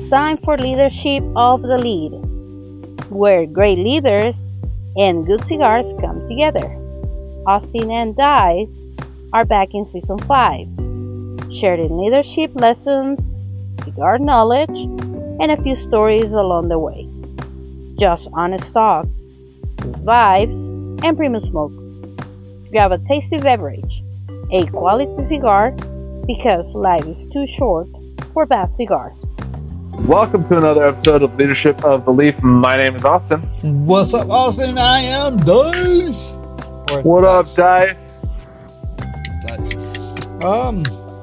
It's time for Leadership of the Lead, where great leaders and good cigars come together. Austin and Dice are back in Season 5, sharing leadership lessons, cigar knowledge, and a few stories along the way. Just honest talk, good vibes, and premium smoke. Grab a tasty beverage, a quality cigar, because life is too short for bad cigars. Welcome to another episode of Leadership of the Leaf. My name is Austin. What's up, Austin? I am Dice. What up, Dice? Dice.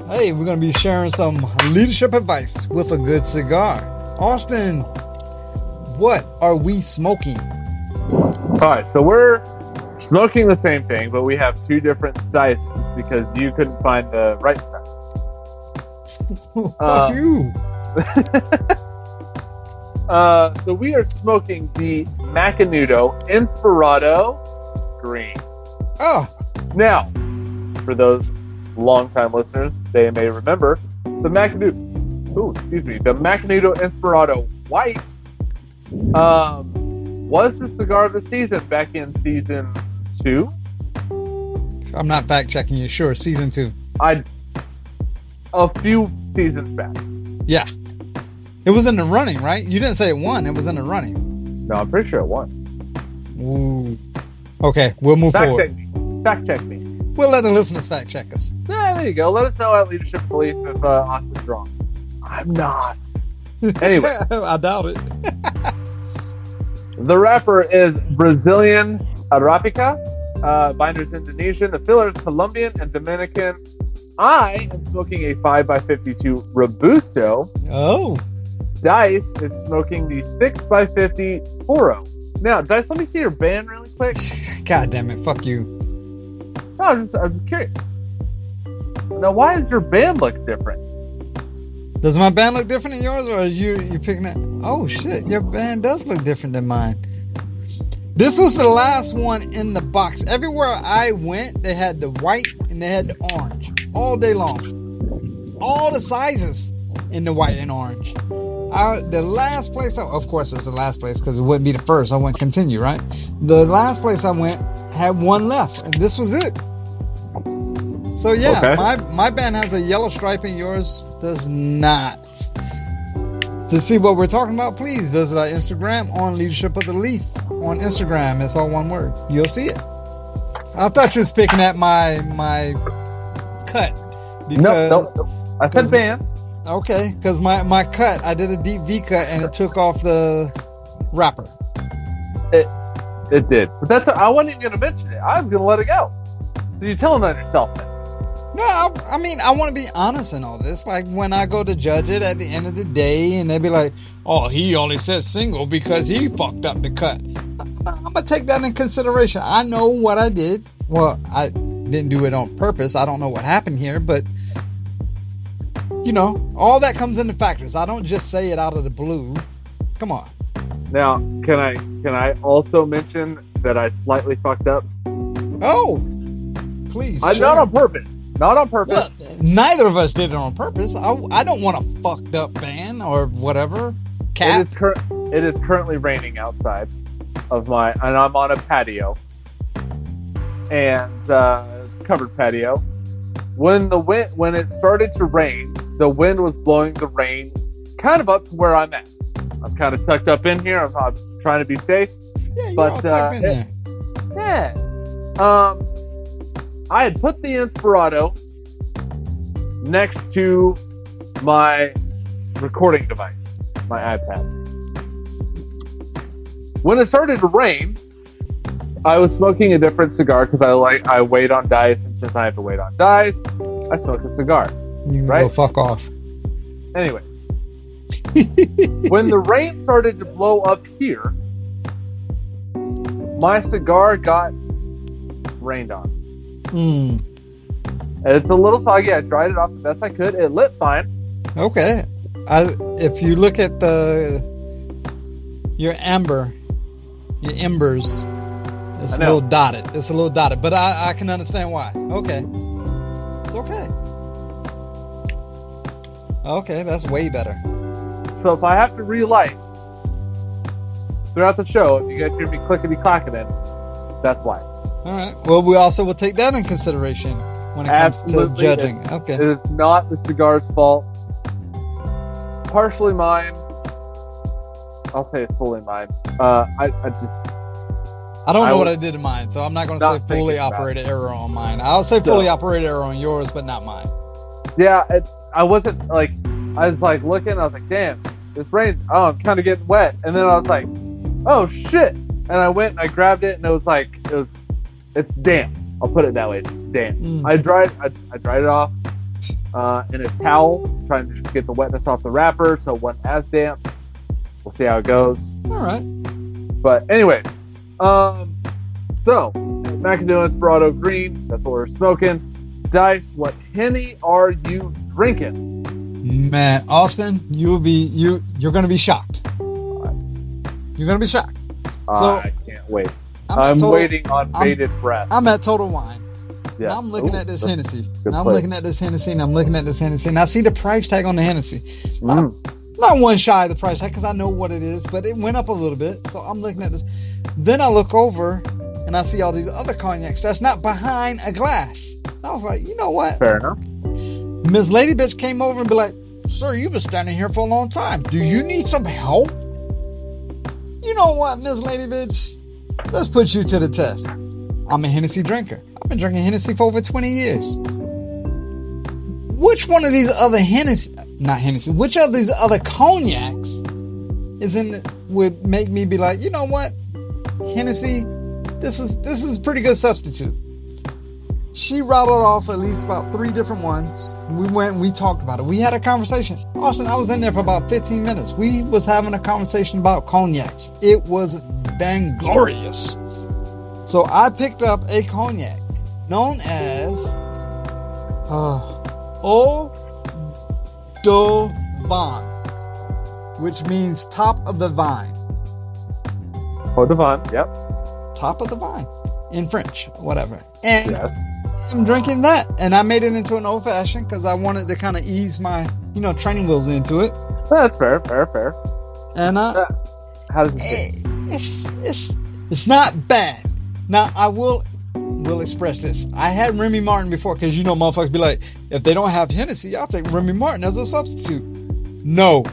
Hey, we're gonna be sharing some leadership advice with a good cigar. Austin, what are we smoking? All right, so we're smoking the same thing, but we have two different sizes because you couldn't find the right size. Fuck you. So we are smoking the Macanudo Inspirado Green. Oh, now, for those longtime listeners, they may remember the Macanudo Inspirado White was the cigar of the season back in season 2. I'm not fact checking you. Sure, season 2. A few seasons back. Yeah, it was in the running, right? You didn't say it won. It was in the running. No, I'm pretty sure it won. Ooh. Okay, we'll move forward. Fact check me. We'll let the listeners fact check us. Yeah, there you go. Let us know at Leadership Belief if Austin's wrong. I'm not. Anyway. I doubt it. The wrapper is Brazilian Arabica. Binder's Indonesian. The filler is Colombian and Dominican. I am smoking a 5x52 Robusto. Oh. Dice is smoking the 6x50 Toro. Now, Dice, let me see your band really quick. God damn it. Fuck you. No, I'm curious. Now, why does your band look different? Does my band look different than yours, or are you picking that? Oh shit, your band does look different than mine. This was the last one in the box. Everywhere I went, they had the white and they had the orange all day long. All the sizes in the white and orange. The last place, of course, it's the last place because it wouldn't be the first. I wouldn't continue, right? The last place I went had one left, and this was it. So yeah, okay. my band has a yellow stripe and yours does not. To see what we're talking about, please visit our Instagram on Leadership of the Leaf. On Instagram, it's all one word. You'll see it. I thought you was picking at my cut. Nope. I said band. Okay, because my cut, I did a deep V cut and it took off the wrapper. It did. But I wasn't even going to mention it. I was going to let it go. So you're telling on yourself then. No, I mean, I want to be honest in all this. Like, when I go to judge it at the end of the day, and they be like, oh, he only said single because he fucked up the cut. I'm going to take that in consideration. I know what I did. Well, I didn't do it on purpose. I don't know what happened here, but, you know, all that comes into factors. I don't just say it out of the blue. Come on. Now, can I also mention that I slightly fucked up? Oh, please. Not on purpose. Not on purpose. Well, neither of us did it on purpose. I don't want a fucked up band or whatever. Cap. It is currently raining outside of and I'm on a patio, and it's a covered patio. When it started to rain, the wind was blowing the rain kind of up to where I'm at. I'm kind of tucked up in here. I'm trying to be safe. Yeah, you're all tucked in there. Yeah. I had put the Inspirado next to my recording device, my iPad. When it started to rain, I was smoking a different cigar because I wait on Dice, and since I have to wait on Dice, I smoke a cigar. You right? Go fuck off. Anyway, when the rain started to blow up here, my cigar got rained on. Mm. It's a little soggy. I dried it off the best I could. It lit fine. Okay. If you look at your embers, it's a little dotted. But I can understand why. Okay. It's okay. Okay, that's way better. So if I have to relight throughout the show, if you guys hear me clickety clacking it, that's why. All right. Well, we also will take that in consideration when it comes to judging. Okay. It is not the cigar's fault. Partially mine. I'll say it's fully mine. I don't know what I did to mine, so I'm not going to say fully operated error on mine. I'll say fully operated error on yours, but not mine. Yeah, I wasn't like, I was like looking, I was like, damn, this rain, oh, I'm kind of getting wet. And then I was like, oh shit. And I went and I grabbed it and it was like, it's damp. I'll put it that way. It's damp. I dried it off in a towel, trying to just get the wetness off the wrapper so it wasn't as damp. We'll see how it goes. All right. But anyway, so Macanudo Inspirado Green, that's what we're smoking. Dice, what Henny are you drinking? Man, Austin, you're gonna be shocked. You're gonna be shocked. So I can't wait. I'm waiting on bated breath. I'm at Total Wine. Yeah. Now I'm looking at this Hennessy. And I see the price tag on the Hennessy. Not one shy of the price tag because I know what it is, but it went up a little bit. So I'm looking at this. Then I look over and I see all these other cognacs that's not behind a glass. And I was like, you know what? Fair enough. Miss Lady Bitch came over and be like, sir, you've been standing here for a long time. Do you need some help? You know what, Miss Lady Bitch? Let's put you to the test. I'm a Hennessy drinker. I've been drinking Hennessy for over 20 years. Which one of these other which of these other cognacs would make me be like, you know what? Hennessy, this is a pretty good substitute. She rattled off at least about 3 different ones. We talked about it. We had a conversation. Austin, I was in there for about 15 minutes. We was having a conversation about cognacs. It was glorious. So I picked up a cognac known as Eau de Vin, which means top of the vine. Eau de Vin, yep. Top of the vine in French, whatever. And I'm drinking that, and I made it into an old fashioned because I wanted to kind of ease my, training wheels into it. That's fair. And how does it taste? It's not bad. Now I will express this. I had Remy Martin before because motherfuckers be like, if they don't have Hennessy, I'll take Remy Martin as a substitute. No,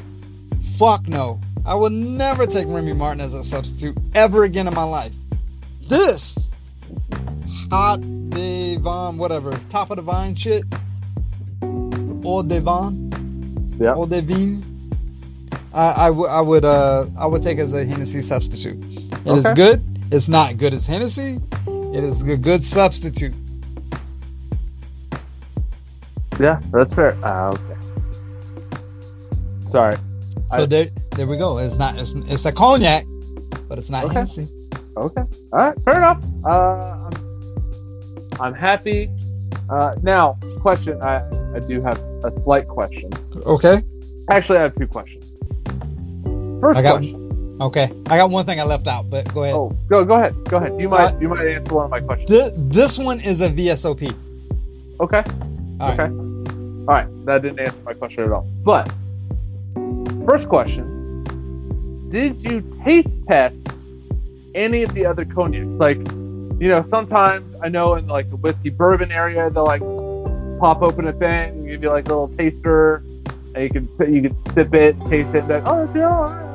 fuck no. I will never take Remy Martin as a substitute ever again in my life. This hot de vin, whatever, top of the vine shit, Eau de Vin, yeah, Eau de Vin. I would take as a Hennessy substitute. It is good. It's not good as Hennessy. It is a good substitute. Yeah, that's fair. Okay. Sorry. So there we go. It's a cognac, but it's not Hennessy. Okay. All right. Fair enough. I'm happy. Now, question. I do have a slight question. Okay. Actually, I have 2 questions. First question. Okay. I got one thing I left out, but go ahead. Oh, go ahead. Go ahead. You might answer one of my questions. This one is a VSOP. Okay. All right. All right. That didn't answer my question at all. But first question: did you taste test any of the other cognacs? Like, sometimes I know in like the whiskey bourbon area, they'll like pop open a thing, and give you like a little taster, and you can sip it, taste it, and then I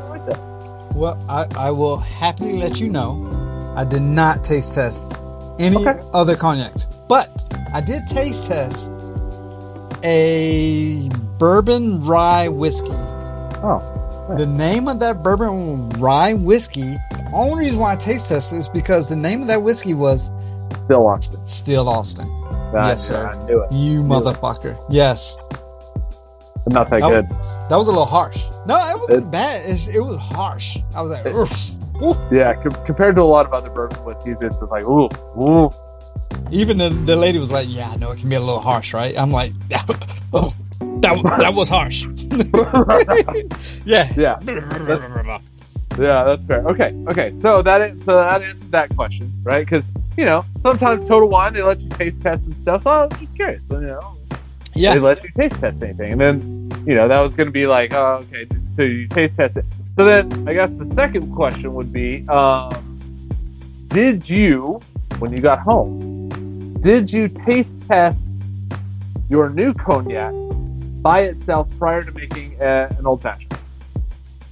like that. Well, I will happily let you know I did not taste test any other cognacs, but I did taste test a bourbon rye whiskey. Oh. Nice. The name of that bourbon rye whiskey, the only reason why I taste tested is because the name of that whiskey was Still Austin. Still Austin. Yes, sir. I knew it. You motherfucker. Yes. Not that good. That was a little harsh. No, it wasn't bad. It was harsh. I was like, oof. Yeah, compared to a lot of other bourbon whiskeys, it's just like, ooh. Even the lady was like, yeah, I know it can be a little harsh, right? I'm like, that was harsh. Yeah. Yeah, that's fair. Okay. So that answers that question, right? Because sometimes Total Wine, they let you taste test and stuff. So I was just curious, Yeah. They let you taste test anything, and then that was going to be like, oh, okay, So you taste test it. So then, I guess the second question would be, did you, when you got home, did you taste test your new cognac by itself prior to making an old fashioned?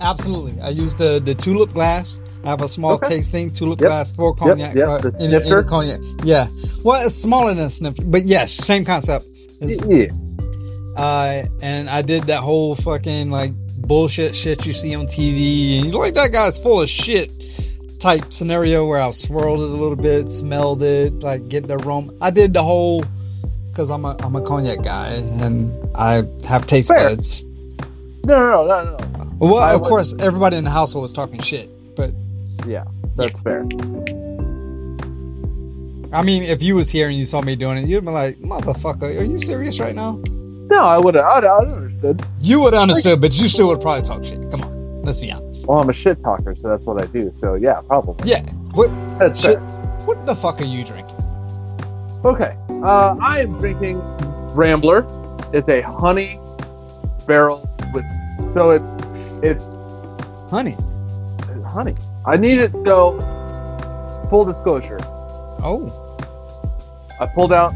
Absolutely. I use the tulip glass. I have a small tasting tulip glass for cognac. The snifter. Cognac. Yeah. Well, it's smaller than a snifter, but yes, same concept. Yeah. And I did that whole fucking like bullshit shit you see on TV, and you're like, that guy's full of shit type scenario where I swirled it a little bit, smelled it, like get the aroma. I did the whole, because I'm a cognac guy and I have taste buds. No. Well, of course, everybody in the household was talking shit, but yeah, that's fair. I mean, if you was here and you saw me doing it, you'd be like, motherfucker, are you serious right now? No, I would have understood. You would have understood, but you still would probably talk shit. Come on, let's be honest. Well, I'm a shit talker, so that's what I do. So yeah, probably. Yeah. That's fair. What the fuck are you drinking? Okay. I am drinking Rambler. It's a honey barrel whiskey. So it's honey. Honey. I need it, so full disclosure. Oh. I pulled out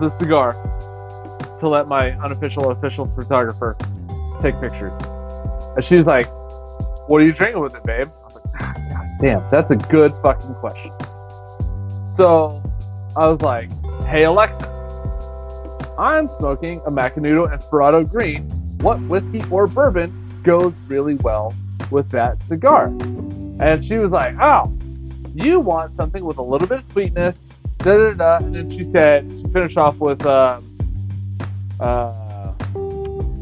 the cigar to let my official photographer take pictures. And she's like, what are you drinking with it, babe? I was like, God damn, that's a good fucking question. So I was like, hey Alexa, I'm smoking a Macanudo Inspirado Green. What whiskey or bourbon goes really well with that cigar? And she was like, oh, you want something with a little bit of sweetness, da-da-da. And then she finished off with,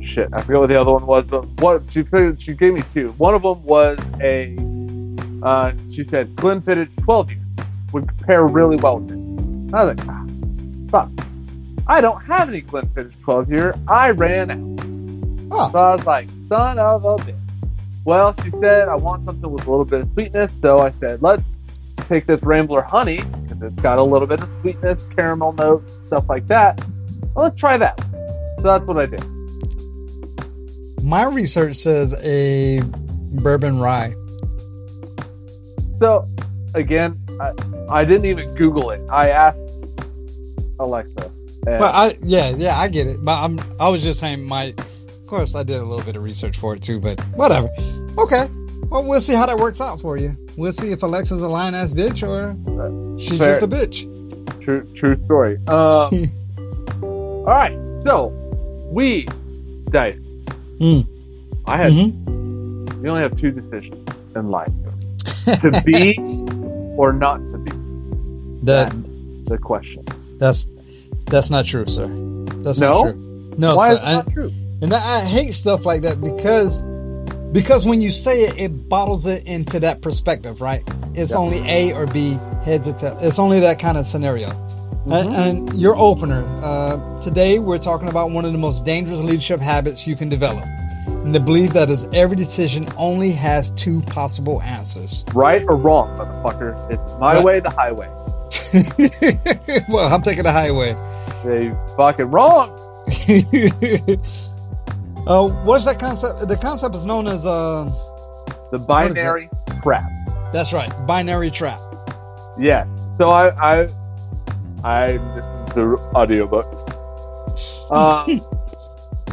shit, I forget what the other one was, but what she gave me two. One of them was she said Glenfiddich 12 year would pair really well with it. I was like, fuck. I don't have any Glenfiddich 12 year. I ran out. Oh. So I was like, son of a bitch. Well, she said, I want something with a little bit of sweetness. So I said, let's take this Rambler Honey, because it's got a little bit of sweetness, caramel notes, stuff like that. Well, let's try that. So that's what I did. My research says a bourbon rye. So, again, I didn't even Google it. I asked Alexa. But I get it. But I was just saying of course I did a little bit of research for it too, but whatever. Okay. Well, we'll see how that works out for you. We'll see if Alexa's a lying ass bitch or she's just a bitch. True story. All right. So, Dice. I had. You only have two decisions in life: to be or not to be. That's the question. That's not true, sir. That's not true. No, why sir. is it not true? And I hate stuff like that because when you say it, it bottles it into that perspective, right? It's only A or B, heads or tails. It's only that kind of scenario. And your opener, today we're talking about one of the most dangerous leadership habits you can develop. And the belief that is every decision only has two possible answers. Right or wrong, motherfucker. It's my way, the highway. Well, I'm taking the highway. Yeah, you fucking wrong. What's that concept? The concept is known as the binary trap. That's right, binary trap. Yeah. So I listen to audiobooks.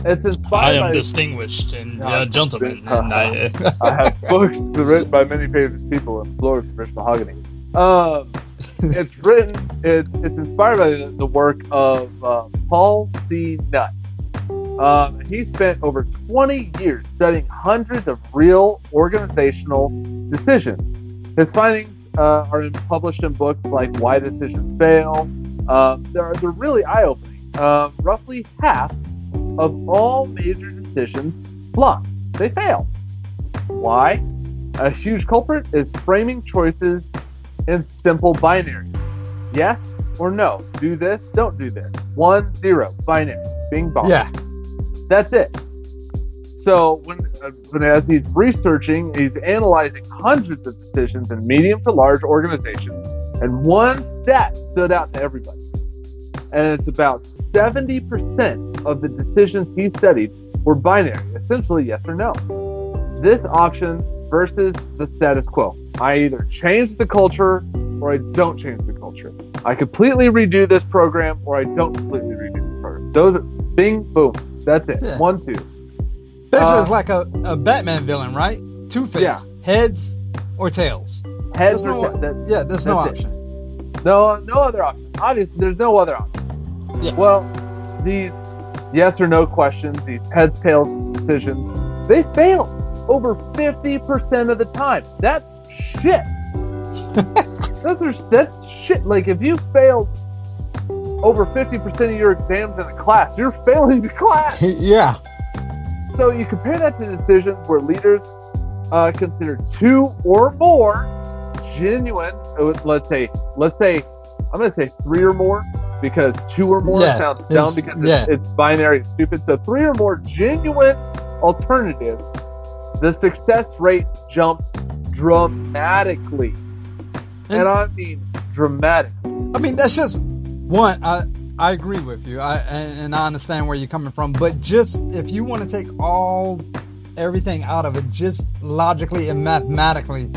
It's inspired. I am distinguished and gentleman, and I have books written by many famous people and floors of rich mahogany. It's inspired by the work of Paul C. Nutt. He spent over 20 years studying hundreds of real organizational decisions. His findings are published in books like Why Decisions Fail. They're really eye-opening. Roughly half of all major decisions flop. They fail. Why? A huge culprit is framing choices in simple binaries. Yes or no. Do this, don't do this. 1, 0. Binary. Bing bong. Yeah. That's it. So when as he's researching, he's analyzing hundreds of decisions in medium to large organizations, and one stat stood out to everybody. And it's about 70% of the decisions he studied were binary, essentially yes or no. this option versus the status quo. I either change the culture or I don't change the culture. I completely redo this program or I don't completely redo this program. Those are bing, boom. That's it. Yeah. 1, 2. Basically, it's like a Batman villain, right? Two-Face. Yeah. Heads or tails. Heads There's or no, tails. yeah, there's no That's it. option. No other option. Obviously, there's no other option. Yeah. Well, these yes or no questions, these heads, tails decisions, they fail over 50% of the time. That's shit. That's shit. Like, if you fail over 50% of your exams in a class, you're failing the class. Yeah. So you compare that to decisions where leaders consider 2 or more genuine. Let's say I'm going to say 3 or more, because 2 or more sounds dumb because it's binary and stupid. So 3 or more genuine alternatives, the success rate jumps dramatically. And I mean dramatic. I mean, that's just one. I agree with you. And I understand where you're coming from. But just if you want to take everything out of it, just logically and mathematically,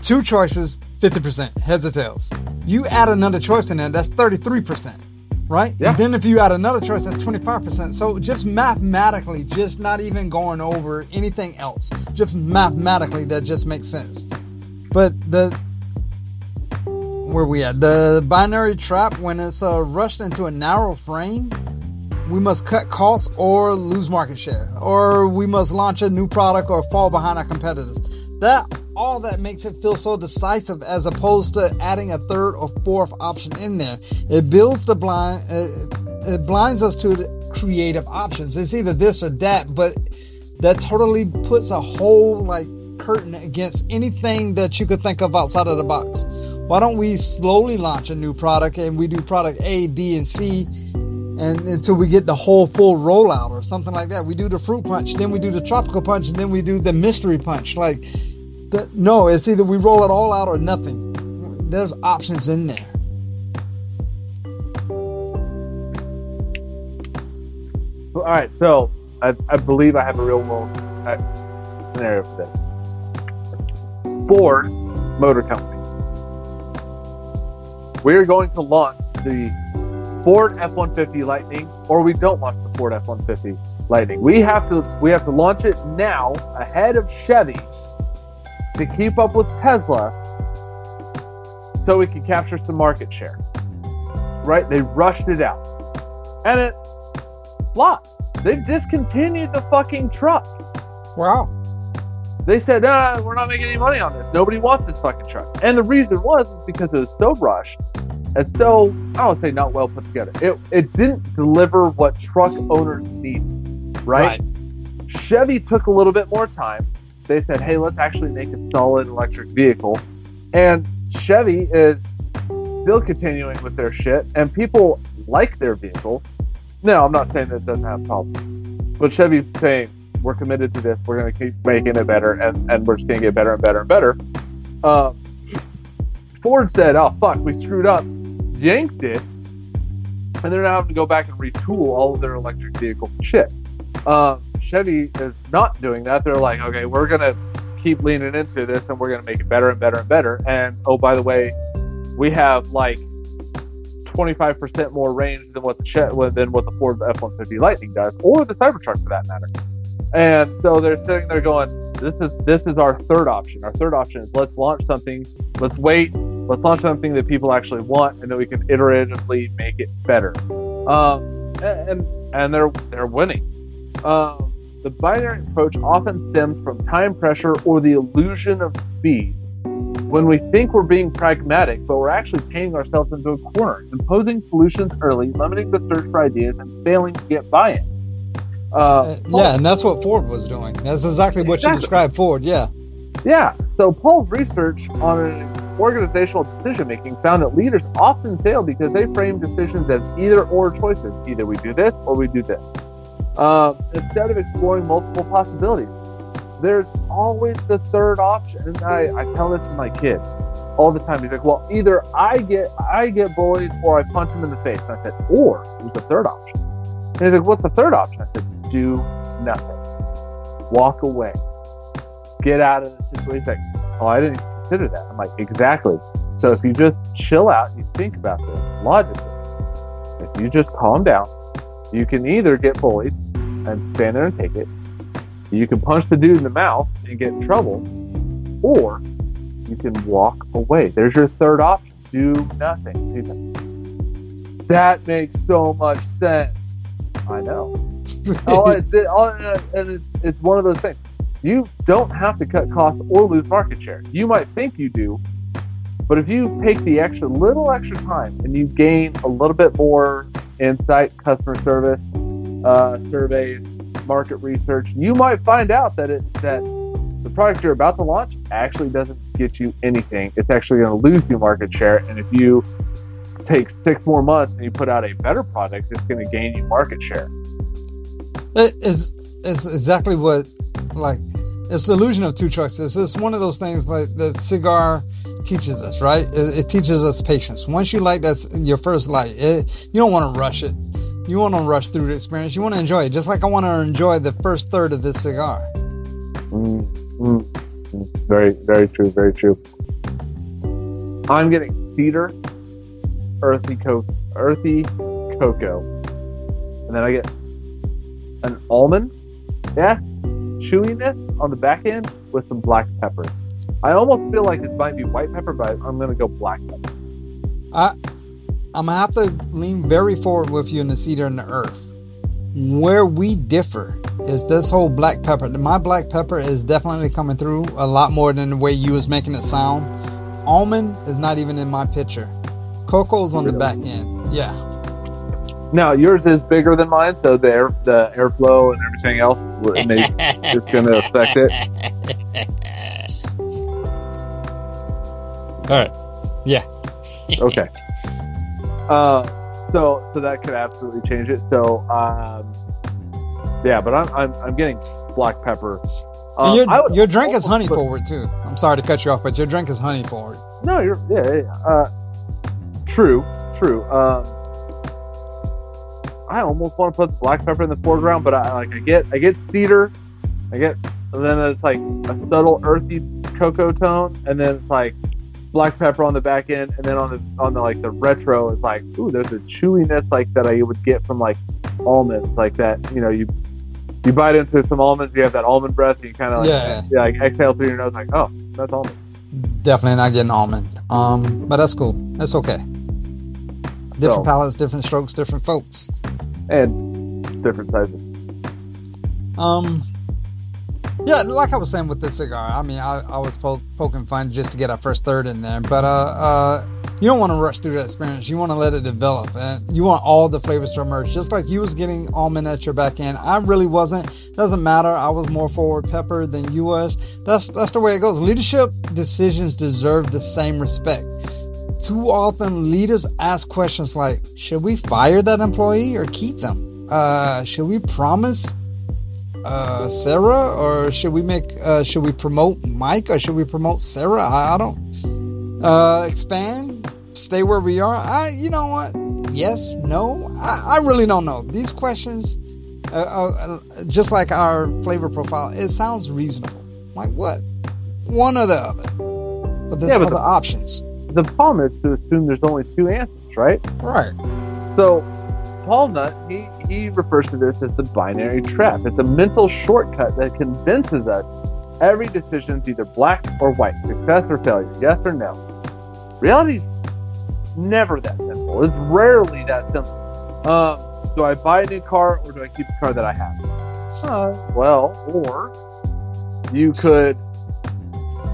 2 choices, 50%, heads or tails. You add another choice in there, that's 33%, right? Yeah. And then if you add another choice, that's 25%. So just mathematically, just not even going over anything else, just mathematically, that just makes sense. But where we at? The binary trap, when it's rushed into a narrow frame, we must cut costs or lose market share, or we must launch a new product or fall behind our competitors. All that makes it feel so decisive, as opposed to adding a 3rd or 4th option in there. It builds it blinds us to the creative options. It's either this or that, but that totally puts a whole curtain against anything that you could think of outside of the box. Why don't we slowly launch a new product and we do product A, B, and C, and until we get the whole full rollout or something like that? We do the fruit punch, then we do the tropical punch, and then we do the mystery punch. No, it's either we roll it all out or nothing. There's options in there. All right, so I believe I have a real world scenario for this. Ford Motor Company. We're going to launch the Ford F-150 Lightning, or we don't launch the Ford F-150 Lightning. We have to launch it now ahead of Chevy to keep up with Tesla, so we can capture some market share. Right? They rushed it out, and it flopped. They discontinued the fucking truck. Wow. They said, we're not making any money on this. Nobody wants this fucking truck. And the reason was because it was so rushed and so, I don't say not well put together. It didn't deliver what truck owners need, right? Chevy took a little bit more time. They said, hey, let's actually make a solid electric vehicle. And Chevy is still continuing with their shit, and people like their vehicle. No, I'm not saying that it doesn't have problems. But Chevy's saying, we're committed to this. We're going to keep making it better, and we're just going to get better and better and better. Ford said, oh, fuck, we screwed up, yanked it, and they're now having to go back and retool all of their electric vehicle shit. Chevy is not doing that. They're like, okay, we're going to keep leaning into this, and we're going to make it better and better and better. And, oh, by the way, we have 25% more range than what the Ford F-150 Lightning does, or the Cybertruck for that matter. And so they're sitting there going, this is our third option. Our third option is let's launch something. Let's wait. Let's launch something that people actually want, and then we can iteratively make it better. And they're winning. The binary approach often stems from time pressure or the illusion of speed. When we think we're being pragmatic, but we're actually painting ourselves into a corner, imposing solutions early, limiting the search for ideas, and failing to get buy-in. And that's what Ford was doing. That's exactly what you described Ford, yeah. Yeah, so Paul's research on organizational decision-making found that leaders often fail because they frame decisions as either-or choices. Either we do this or we do this. Instead of exploring multiple possibilities. There's always the third option. And I tell this to my kids all the time. He's like, well, either I get bullied or I punch him in the face. And I said, or there's the third option. And he's like, what's the third option? I said, do nothing. Walk away. get out of the situation like, oh, I didn't even consider that. I'm like, exactly. So if you just chill out, you think about this logically. If you just calm down, you can either get bullied and stand there and take it. You can punch the dude in the mouth and get in trouble, or you can walk away. There's your third option. Do nothing. That makes so much sense. I know. It's one of those things. You don't have to cut costs or lose market share. You might think you do, but if you take the little extra time and you gain a little bit more insight, customer service, surveys, market research, you might find out that the product you're about to launch actually doesn't get you anything. It's actually going to lose you market share. And if you take 6 more months and you put out a better product, it's going to gain you market share. It's exactly what, like, it's the illusion of two trucks. It's one of those things like the cigar teaches us, right? It teaches us patience. Once you light that's your first light, you don't want to rush it. You want to rush through the experience. You want to enjoy it, just like I want to enjoy the first third of this cigar. Very, very true. Very true. I'm getting cedar, earthy cocoa, and then I get an almond, chewiness on the back end with some black pepper. I almost feel like it might be white pepper, but I'm going to go black pepper. I'm going to have to lean very forward with you in the cedar and the earth. Where we differ is this whole black pepper. My black pepper is definitely coming through a lot more than the way you was making it sound. Almond is not even in my picture. Cocoa's on the back end. Yeah. Now yours is bigger than mine, so the airflow and everything else is going to affect it. All right. Yeah. Okay. So that could absolutely change it. So, but I'm getting black pepper. Your drink is honey forward too. I'm sorry to cut you off, but your drink is honey forward. No, true. I almost want to put black pepper in the foreground, but I get cedar, and then it's like a subtle earthy cocoa tone, and then it's like black pepper on the back end, and then on the like the retro, it's like, ooh, there's a chewiness like that I would get from like almonds, like that. You know, you bite into some almonds, you have that almond breath, and you kind of like exhale through your nose, like, oh, that's almond. Definitely not getting almond. But that's cool. That's okay. Different palates, different strokes, different folks, and different sizes. Yeah, like I was saying with this cigar, I mean, I was poking fun just to get our first third in there, but you don't want to rush through that experience. You want to let it develop, and you want all the flavors to emerge. Just like you was getting almond at your back end, I really wasn't. Doesn't matter. I was more forward pepper than you was. That's the way it goes. Leadership decisions deserve the same respect. Too often, leaders ask questions like, "Should we fire that employee or keep them? Should we promise Sarah, or should we promote Mike, or should we promote Sarah? I don't expand, stay where we are. You know what? Yes, no. I really don't know. These questions, just like our flavor profile, it sounds reasonable. Like what? One or the other. But there's other options. The problem is to assume there's only two answers, right? Right. So Paul Nutt, he refers to this as the binary trap. It's a mental shortcut that convinces us every decision is either black or white, success or failure, yes or no. Reality is never that simple. It's rarely that simple. Do I buy a new car, or do I keep the car that I have? Or you could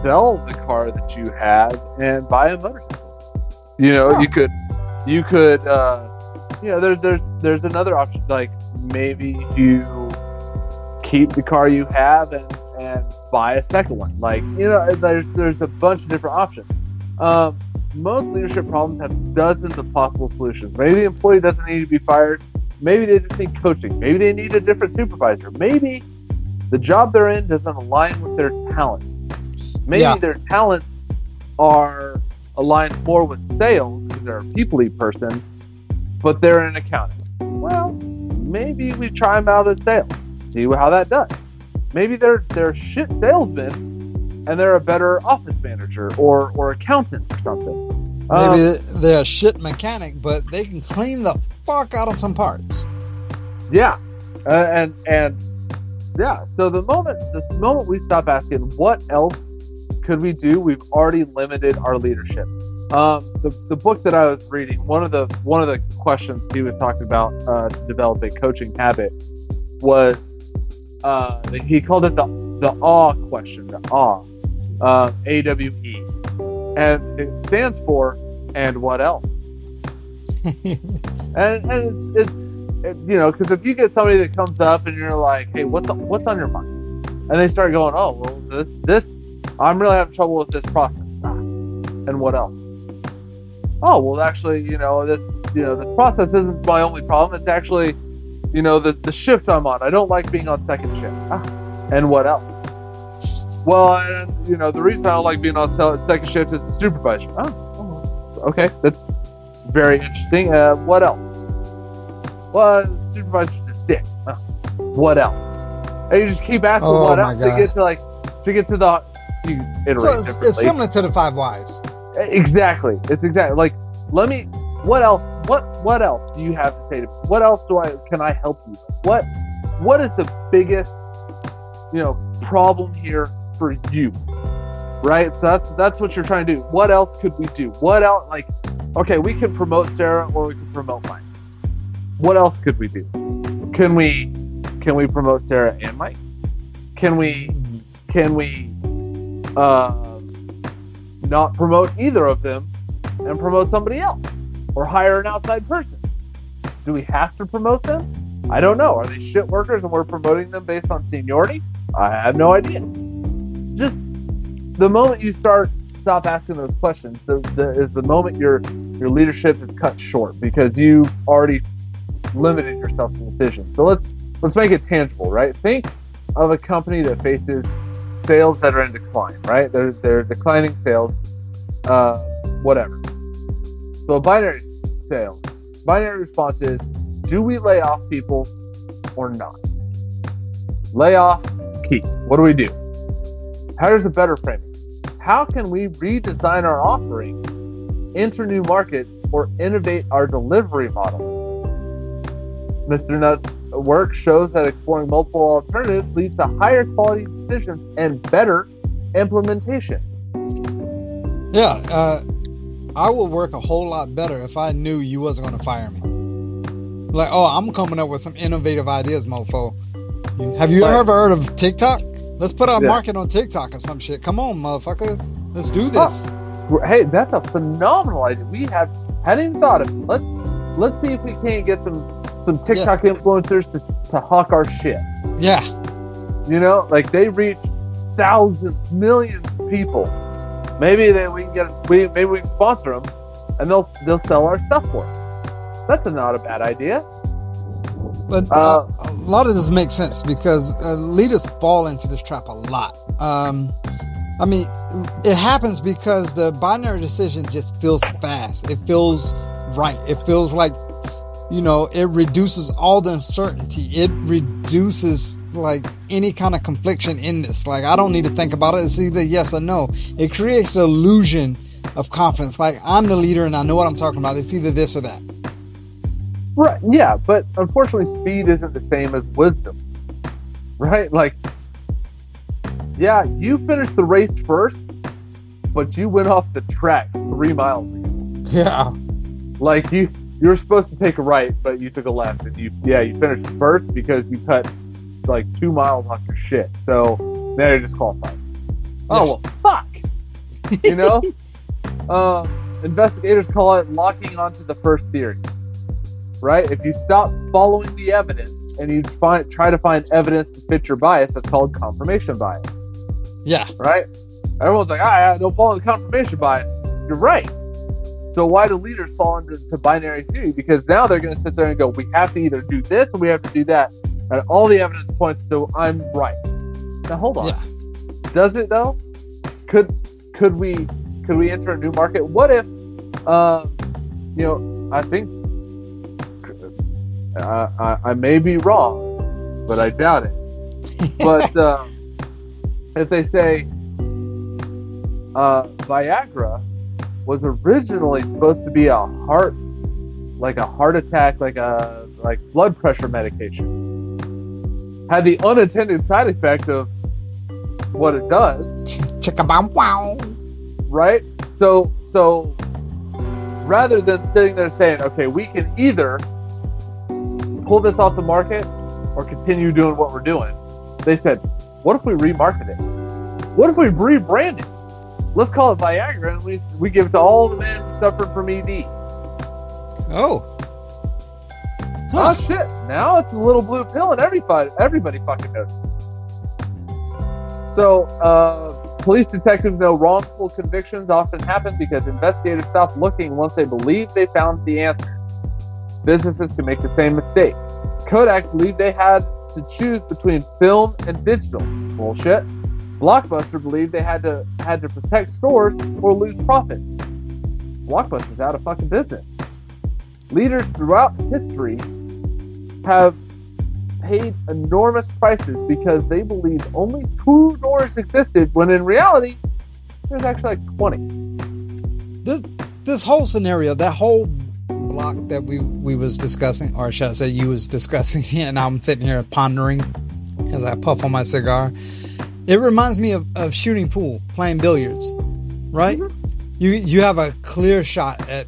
sell the car that you have and buy a motorcycle. You could there's another option, like maybe you keep the car you have and buy a second one. Like, there's a bunch of different options. Most leadership problems have dozens of possible solutions. Maybe the employee doesn't need to be fired. Maybe they just need coaching. Maybe they need a different supervisor. Maybe the job they're in doesn't align with their talents. Maybe their talents are aligned more with sales because they're a people-y person, but they're an accountant. Well, maybe we try them out as sales, see how that does. Maybe they're shit salesmen, and they're a better office manager or accountant or something. Maybe they're a shit mechanic, but they can clean the fuck out of some parts. Yeah, and yeah. So the moment we stop asking what else could we do, we've already limited our leadership. The book that I was reading, one of the questions he was talking about to develop a coaching habit was he called it the awe question, the awe, AWE, and it stands for and what else. and it's you know, because if you get somebody that comes up and you're like, hey, what's on your mind, and they start going, oh well, this I'm really having trouble with this process, and what else? Oh well, actually, this process isn't my only problem. It's actually, the shift I'm on. I don't like being on second shift. And what else? Well, the reason I don't like being on second shift is the supervisor. Okay, that's very interesting. What else? Well, the supervisor's a dick. What else? And you just keep asking what else to get to the. You iterate so it's similar to the 5 whys. Exactly. It's exactly like. What else? What else do you have to say to me? What else can I help you with? What is the biggest, problem here for you? Right? So that's what you're trying to do. What else could we do? What else? Like, okay, we can promote Sarah or we can promote Mike. What else could we do? Can we promote Sarah and Mike? Can we not promote either of them and promote somebody else, or hire an outside person? Do we have to promote them? I don't know. Are they shit workers and we're promoting them based on seniority? I have no idea. Just the moment you stop asking those questions, is the moment your leadership is cut short, because you already limited yourself to decisions. So let's make it tangible, right? Think of a company that faces sales that are in decline, right? They're declining sales, whatever. So a binary response is, do we lay off people or not? Lay off, keep. What do we do? Here's a better framing. How can we redesign our offering, enter new markets, or innovate our delivery model? Mr. Nutt's work shows that exploring multiple alternatives leads to higher quality decisions and better implementation. Yeah, I would work a whole lot better if I knew you wasn't going to fire me. Like, oh, I'm coming up with some innovative ideas, mofo. Have you ever heard of TikTok? Let's put our market on TikTok or some shit. Come on, motherfucker. Let's do this. Hey, that's a phenomenal idea. Hadn't even thought of it. Let's see if we can't get some TikTok influencers to hawk our shit. Yeah. Like they reach thousands, millions of people. Maybe we can sponsor them, and they'll sell our stuff for us. That's not a bad idea. But a lot of this makes sense because leaders fall into this trap a lot. I mean, it happens because the binary decision just feels fast. It feels right. It feels like, it reduces all the uncertainty. It reduces like any kind of confliction in this. Like, I don't need to think about it. It's either yes or no. It creates the illusion of confidence. Like, I'm the leader and I know what I'm talking about. It's either this or that. Right. Yeah. But unfortunately, speed isn't the same as wisdom. Right. Like, yeah, you finished the race first, but you went off the track 3 miles ago. Yeah. Like you were supposed to take a right, but you took a left, and you finished first because you cut like 2 miles off your shit. So now you're disqualified. Oh well, fuck. Investigators call it locking onto the first theory. Right? If you stop following the evidence and you try to find evidence to fit your bias, that's called confirmation bias. Yeah. Right? Everyone's like, I don't follow the confirmation bias. You're right. So why do leaders fall into binary theory? Because now they're going to sit there and go, we have to either do this or we have to do that. And all the evidence points to I'm right. Now hold on. Yeah. Does it though? Could we enter a new market? What if I think I may be wrong, but I doubt it. But if they say, Viagra was originally supposed to be a heart attack, like blood pressure medication. Had the unintended side effect of what it does. Chicka-bow-wow. Right? So rather than sitting there saying, okay, we can either pull this off the market or continue doing what we're doing, they said, what if we remarket it? What if we rebrand it? Let's call it Viagra, and we give it to all the men suffering from ED. Oh. Huh. Oh shit! Now it's a little blue pill, and everybody fucking knows. So, police detectives know wrongful convictions often happen because investigators stop looking once they believe they found the answer. Businesses can make the same mistake. Kodak believed they had to choose between film and digital. Bullshit. Blockbuster believed they had to protect stores or lose profit. Blockbuster's out of fucking business. Leaders throughout history have paid enormous prices because they believed only 2 doors existed when in reality there's actually like 20. This whole scenario, that whole block that we was discussing, or should I say you was discussing, and I'm sitting here pondering as I puff on my cigar. It reminds me of shooting pool, playing billiards, right? Mm-hmm. You have a clear shot at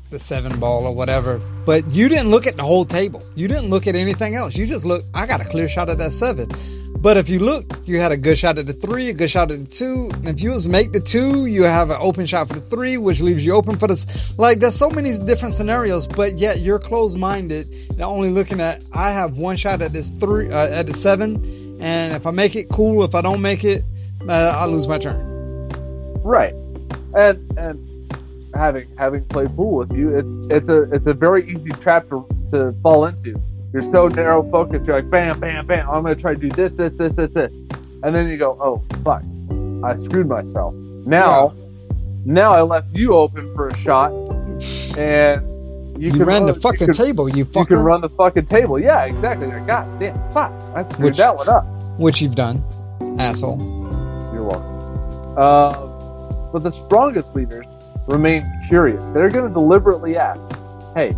the 7 ball or whatever, but you didn't look at the whole table. You didn't look at anything else. You just looked, I got a clear shot at that 7. But if you look, you had a good shot at the 3, a good shot at the 2. And if you was make the 2, you have an open shot for the 3, which leaves you open for this. Like, there's so many different scenarios, but yet you're closed-minded and only looking at, I have 1 shot at this 3, at the 7. And if I make it, cool. If I don't make it, I'll lose my turn. Right. And having played pool with you, it's a very easy trap to fall into. You're so narrow focused. You're like, bam, bam, bam. I'm gonna try to do this, and then you go, oh fuck, I screwed myself. Now I left you open for a shot, and you can ran the fucking table. You fucker. You can run the fucking table. Yeah, exactly. You're like, God damn, fuck, I screwed that one up. Which you've done, asshole. You're welcome. But the strongest leaders remain curious. They're going to deliberately ask, hey,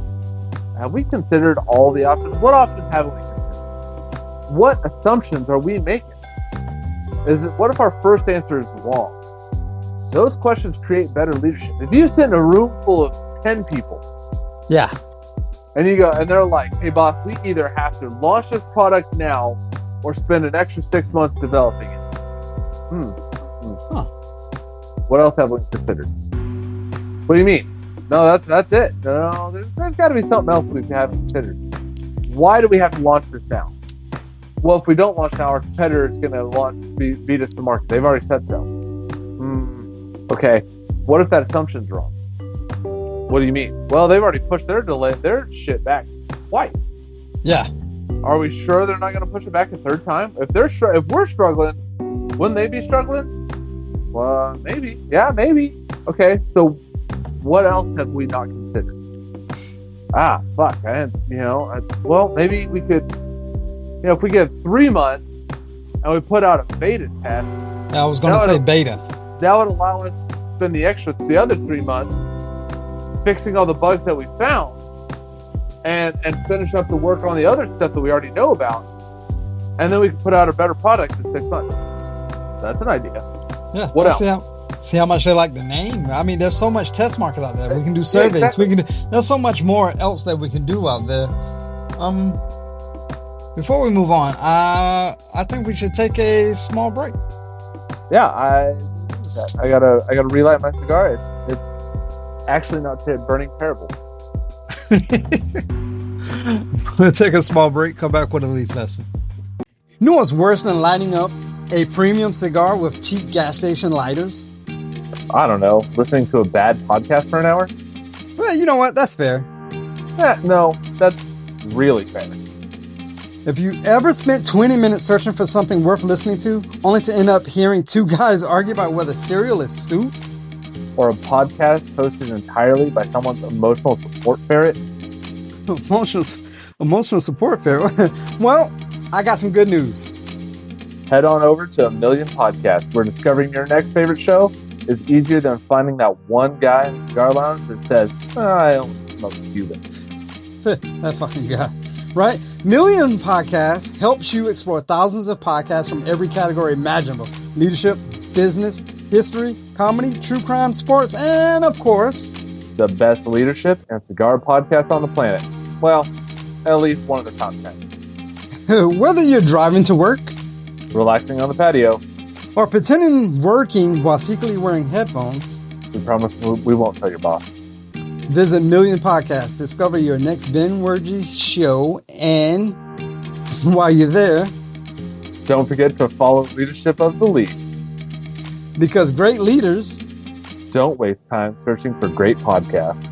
have we considered all the options? What options haven't we considered? What assumptions are we making? What if our first answer is wrong? Those questions create better leadership. If you sit in a room full of 10 people, yeah, and you go, and they're like, hey boss, we either have to launch this product now or spend an extra 6 months developing it. Huh. What else have we considered? What do you mean? No, that's it. No, there's got to be something else we haven't considered. Why do we have to launch this now? Well, if we don't launch now, our competitor is going to beat us to market. They've already said so. Okay. What if that assumption's wrong? What do you mean? Well, they've already pushed their shit back twice. Yeah. Are we sure they're not going to push it back a third time? If we're struggling, wouldn't they be struggling? Well, maybe. Yeah, maybe. Okay, so what else have we not considered? Fuck. Well, maybe we could, if we give 3 months and we put out a beta test. I was going to say beta. That would allow us to spend the other 3 months fixing all the bugs that we found and finish up the work on the other stuff that we already know about. And then we can put out a better product in 6 months. That's an idea. Yeah. What else? See how much they like the name. I mean, there's so much test market out there. We can do surveys. Yeah, exactly. There's so much more else that we can do out there. Before we move on, I think we should take a small break. Yeah, I gotta relight my cigar. It's actually not burning terrible. We'll take a small break. Come back with a leaf lesson. You know what's worse than lighting up a premium cigar with cheap gas station lighters? I don't know. Listening to a bad podcast for an hour? Well, you know what? That's fair. No, that's really fair. If you ever spent 20 minutes searching for something worth listening to, only to end up hearing 2 guys argue about whether cereal is soup? Or a podcast hosted entirely by someone's emotional support ferret? Emotional support ferret? Well, I got some good news. Head on over to A Million Podcasts. We're discovering your next favorite show is easier than finding that one guy in the cigar lounge that says, I only smoke Cuban. That fucking guy. Right? Million Podcasts helps you explore thousands of podcasts from every category imaginable. Leadership, business, history, comedy, true crime, sports, and of course, the best leadership and cigar podcast on the planet. Well, at least one of the top 10. whether you're driving to work, Relaxing on the patio, or pretending working while secretly wearing headphones, we promise we won't tell your boss. visit Million Podcasts. Discover your next binge-worthy show, and while you're there, Don't forget to follow Leadership of the Lead. because great leaders Don't waste time searching for great podcasts.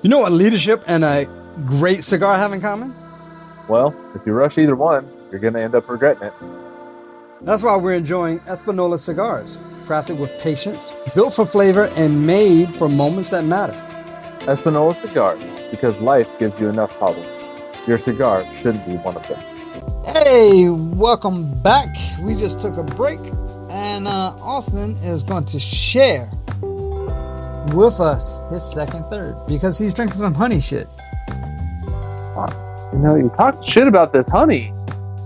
You know what leadership and a great cigar have in common? Well, if you rush either one, you're going to end up regretting it. That's why we're enjoying Espanola cigars, crafted with patience, built for flavor, and made for moments that matter. Espanola cigars, because life gives you enough problems. Your cigar shouldn't be one of them. Hey, welcome back. We just took a break, and Austin is going to share with us his second third because he's drinking some honey shit. You know, you talk shit about this honey.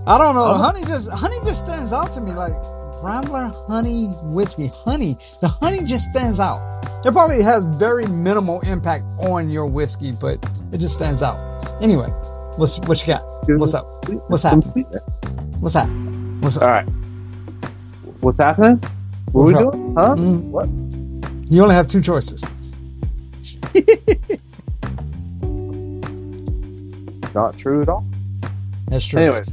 I don't know. Honey just stands out to me like Rambler honey whiskey. The honey just stands out. It probably has very minimal impact on your whiskey, but it just stands out. Anyway, what you got? What's up? What's happening? What's that? What's up? All right. What's happening? What are we doing? Huh? What? You only have two choices. Not true at all. That's true. Anyways.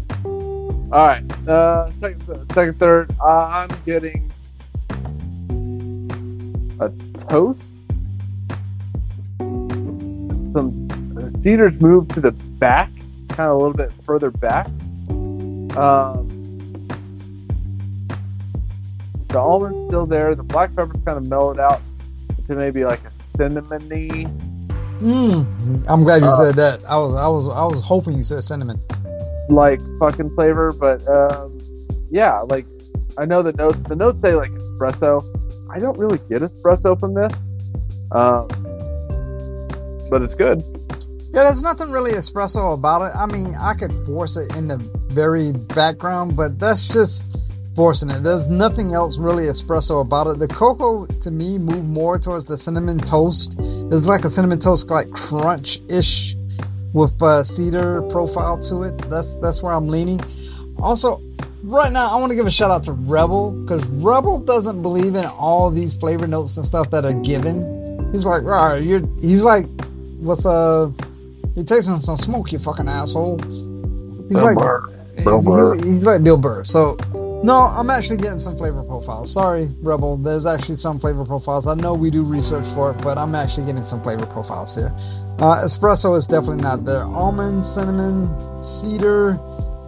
All right. Second, third. I'm getting a toast. Some cedars moved to the back, kind of a little bit further back. The almond's still there. The black pepper's kind of mellowed out to maybe like a cinnamony. I'm glad you said that. I was hoping you said cinnamon. Like fucking flavor, but yeah, like I know the notes say like espresso. I don't really get espresso from this, but it's good. Yeah, there's nothing really espresso about it. I mean, I could force it in the very background, but that's just forcing it. There's nothing else really espresso about it. The cocoa to me moved more towards the cinnamon toast. There's like a cinnamon toast like crunch-ish with cedar profile to it. That's where I'm leaning. Also, right now I want to give a shout out to Rebel, because Rebel doesn't believe in all these flavor notes and stuff that are given. He's like, he's like, what's you're tasting some smoke, you fucking asshole. He's like he's like Bill Burr. So no, I'm actually getting some flavor profiles. Sorry, Rebel. There's actually some flavor profiles. I know we do research for it, but I'm actually getting some flavor profiles here. Espresso is definitely not there. Almond, cinnamon, cedar,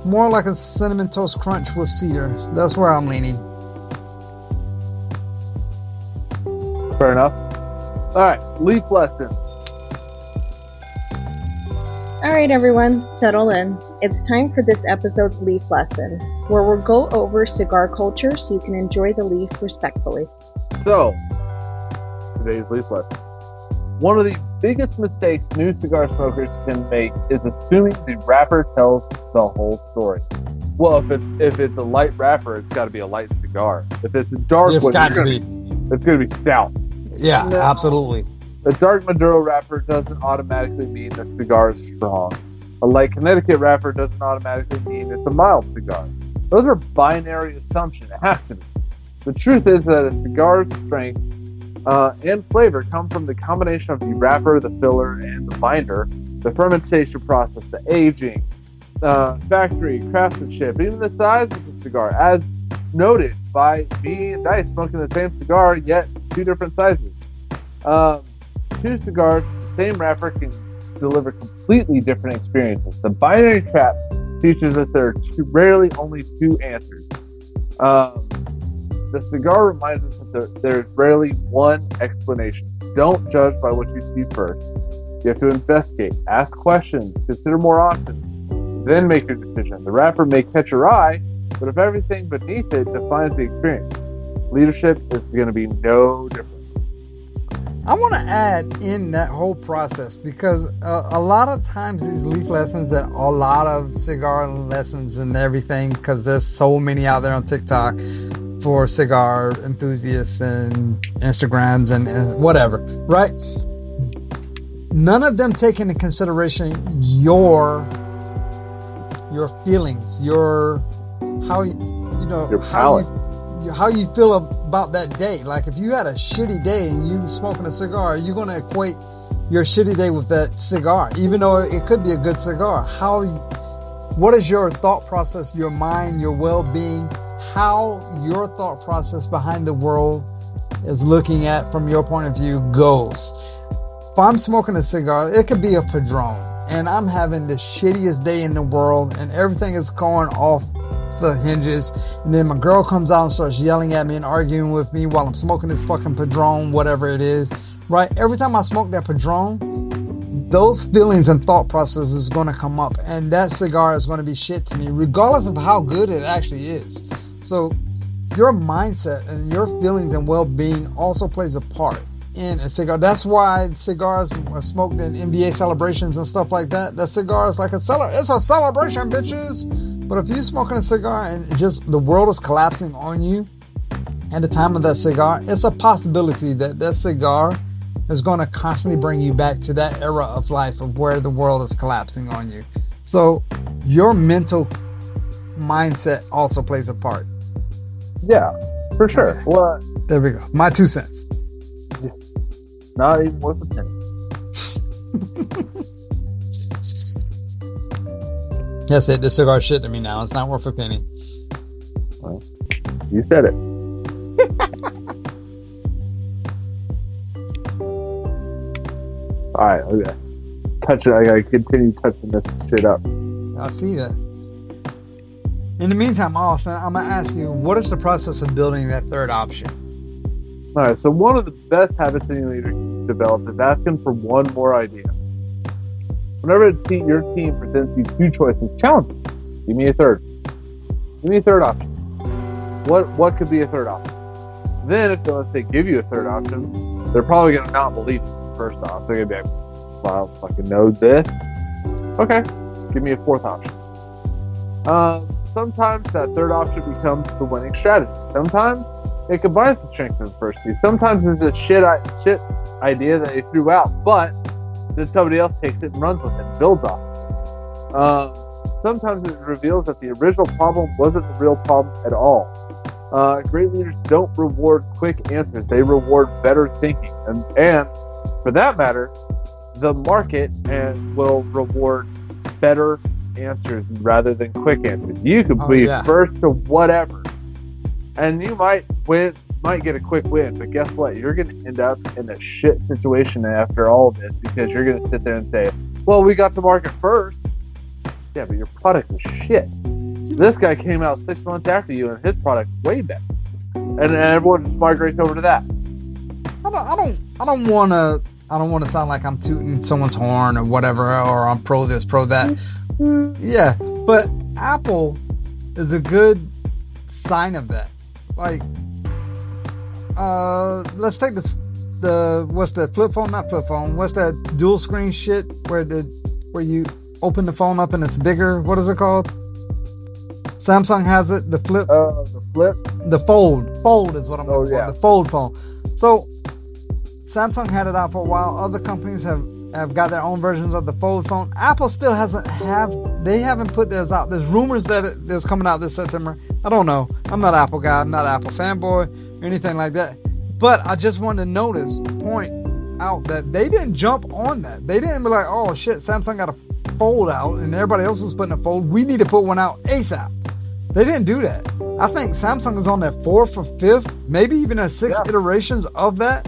more like a cinnamon toast crunch with cedar. That's where I'm leaning. Fair enough. All right, leaf lesson. Alright everyone, settle in. It's time for this episode's leaf lesson, where we'll go over cigar culture so you can enjoy the leaf respectfully. So, today's leaf lesson. One of the biggest mistakes new cigar smokers can make is assuming the wrapper tells the whole story. Well, if it's a light wrapper, it's got to be a light cigar. If it's a dark one, it's going to be stout. Yeah, absolutely. A dark Maduro wrapper doesn't automatically mean the cigar is strong. A light Connecticut wrapper doesn't automatically mean it's a mild cigar. Those are binary assumptions. It has to be. The truth is that a cigar's strength and flavor come from the combination of the wrapper, the filler, and the binder, the fermentation process, the aging, factory, craftsmanship, even the size of the cigar, as noted by me and Dice smoking the same cigar, yet two different sizes. Two cigars, the same wrapper can deliver completely different experiences. The binary trap teaches us there are rarely only two answers. The cigar reminds us that there's rarely one explanation. Don't judge by what you see first. You have to investigate, ask questions, consider more options, then make your decision. The wrapper may catch your eye, but if everything beneath it defines the experience. leadership is going to be no different. I want to add in that whole process because a lot of times these leaf lessons and a lot of cigar lessons and everything, because there's so many out there on TikTok for cigar enthusiasts and Instagrams and whatever, right? None of them take into consideration your feelings, your palate. How you feel about that day. Like if you had a shitty day and you smoking a cigar, you're going to equate your shitty day with that cigar, even though it could be a good cigar. What is your thought process, your mind, your well-being, how your thought process behind the world is looking at from your point of view goes. If I'm smoking a cigar, it could be a Padron, and I'm having the shittiest day in the world and everything is going off the hinges, and then my girl comes out and starts yelling at me and arguing with me while I'm smoking this fucking Padron, whatever it is, right? Every time I smoke that Padron, those feelings and thought processes is going to come up, and that cigar is going to be shit to me, regardless of how good it actually is. So your mindset and your feelings and well-being also plays a part in a cigar. That's why cigars are smoked in NBA celebrations and stuff like that. That cigar is like it's a celebration, bitches. But if you're smoking a cigar and just the world is collapsing on you at the time of that cigar, it's a possibility that that cigar is going to constantly bring you back to that era of life of where the world is collapsing on you. So your mental mindset also plays a part. Yeah, for sure. Okay. Well, there we go. My 2 cents. Not even worth a penny. That's it. This cigar shit to me now. It's not worth a penny. Well, you said it. All right, okay. Touch it. I gotta continue touching this shit up. I see that. In the meantime, Austin, I'm gonna ask you, what is the process of building that third option? All right. So one of the best habits any leader can develop is asking for one more idea. Whenever your team presents you 2 choices, challenge them. Give me a third. Give me a third option. What could be a third option? Then if they give you a third option, they're probably going to not believe it. First off, they're going to be like, well, I fucking know this. Okay, give me a fourth option. Sometimes that third option becomes the winning strategy. Sometimes it combines the strength of the first two. Sometimes it's a shit idea that they threw out, but then somebody else takes it and runs with it and builds off it. Sometimes it reveals that the original problem wasn't the real problem at all. Great leaders don't reward quick answers. They reward better thinking. And for that matter, the market will reward better answers rather than quick answers. You could be first to whatever, and you might get a quick win, but guess what? You're going to end up in a shit situation after all of this because you're going to sit there and say, well, we got to market first. Yeah, but your product is shit. This guy came out 6 months after you and his product way better. And everyone just migrates over to that. I don't want to sound like I'm tooting someone's horn or whatever, or I'm pro this, pro that. Yeah, but Apple is a good sign of that. Like, let's take this. What's the flip phone? Not flip phone. What's that dual screen shit where you open the phone up and it's bigger? What is it called? Samsung has it. The flip. The flip. The fold. Fold is what I'm looking for. The fold phone. So Samsung had it out for a while. Other companies have got their own versions of the fold phone. Apple still haven't put theirs out. There's rumors that it's coming out this September. I don't know. I'm not an Apple guy. I'm not an Apple fanboy or anything like that. But I just wanted to point out that they didn't jump on that. They didn't be like, oh shit, Samsung got a fold out and everybody else is putting a fold. We need to put one out ASAP. They didn't do that. I think Samsung is on their 4th or 5th, maybe even their 6th iterations of that.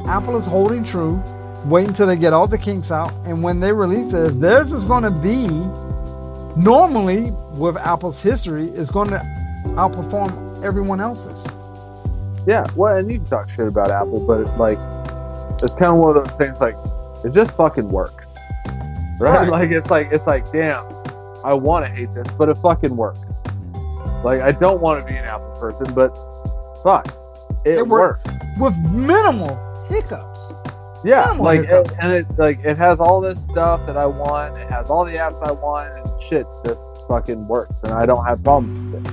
Apple is holding true, waiting until they get all the kinks out, and when they release theirs is going to be, normally with Apple's history, is going to outperform everyone else's. Yeah, well, and you can talk shit about Apple, but it's kind of one of those things like, it just fucking works, right? Like it's like, damn, I want to hate this, but it fucking works. Like, I don't want to be an Apple person, but fuck, it works with minimal hiccups. Yeah, Minimal like hiccups. it has all this stuff that I want. It has all the apps I want, and shit just fucking works, and I don't have problems with it.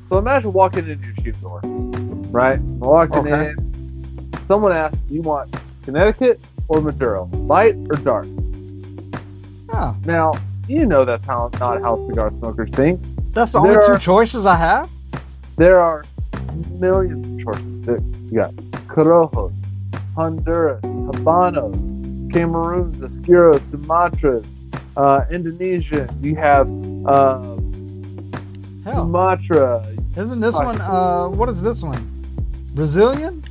So imagine walking into your shoe store, right? Walking in, someone asks, "You want Connecticut or Maduro, light or dark?" Oh, Now you know that's not how cigar smokers think. that's the only two choices I have. There are millions of choices. You got Corojos, Honduras, Habanos, Cameroons, Oscuros, Sumatras, Indonesia. You have Hell, Sumatra. isn't this one? What is this one? Brazilian?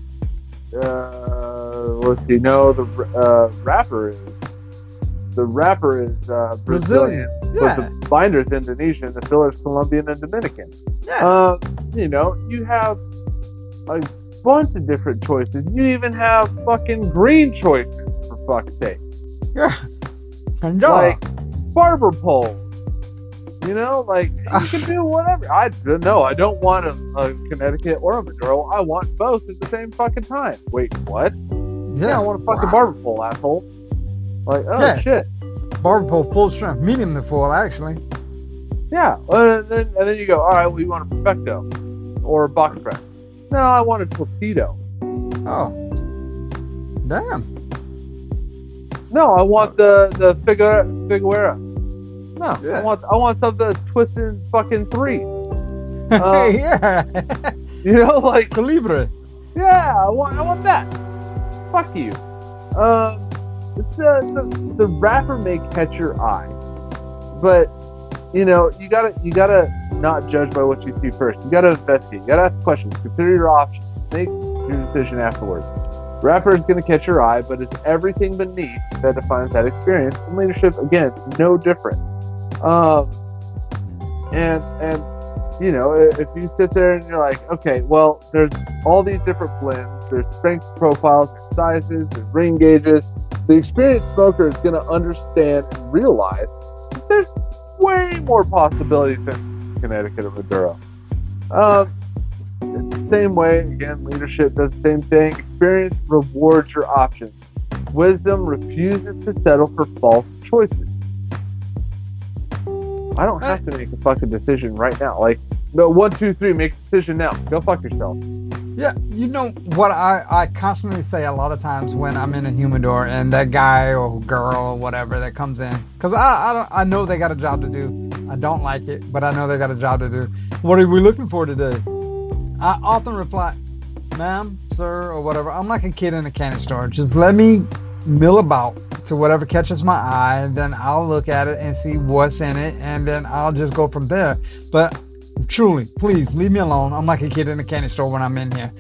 Let's see. No, the wrapper is Brazilian. Yeah. But the binder is Indonesian. The filler is Colombian and Dominican. Yeah. You have a bunch of different choices. You even have fucking green choices, for fuck's sake. Yeah. Like barber poles. You can do whatever. I don't want a Connecticut or a Maduro. I want both at the same fucking time. Wait, what? Yeah, I want a fucking barber pole, asshole. Like, shit. Barber pole full strength, medium to full, actually. Yeah, and then you go, all right, well, you want a Perfecto or a box press? No, I want a Torpedo. Oh, damn. No, I want the Figuera. No, Yeah. I want something that's twisting fucking three. Yeah. Calibre. Yeah, I want that. Fuck you. The wrapper may catch your eye, but you gotta not judge by what you see first. You gotta investigate. You gotta ask questions. Consider your options. Make your decision afterwards. Wrapper is gonna catch your eye, but it's everything beneath that defines that experience. And leadership, again, no different. If you sit there and you're like, okay, well, there's all these different blends, there's strength profiles, there's sizes, there's ring gauges. The experienced smoker is going to understand and realize that there's way more possibilities than Connecticut or Maduro. Same way, again, leadership does the same thing. Experience rewards your options. Wisdom refuses to settle for false choices. I don't have to make a fucking decision right now. Like, no, 1, 2, 3, make a decision now. Go fuck yourself. Yeah, you know what I constantly say a lot of times when I'm in a humidor and that guy or girl or whatever that comes in, because I know they got a job to do. I don't like it, but I know they got a job to do. What are we looking for today? I often reply, ma'am, sir, or whatever. I'm like a kid in a candy store. Just let me mill about to whatever catches my eye, and then I'll look at it and see what's in it, and then I'll just go from there. But truly, please leave me alone. I'm like a kid in a candy store when I'm in here.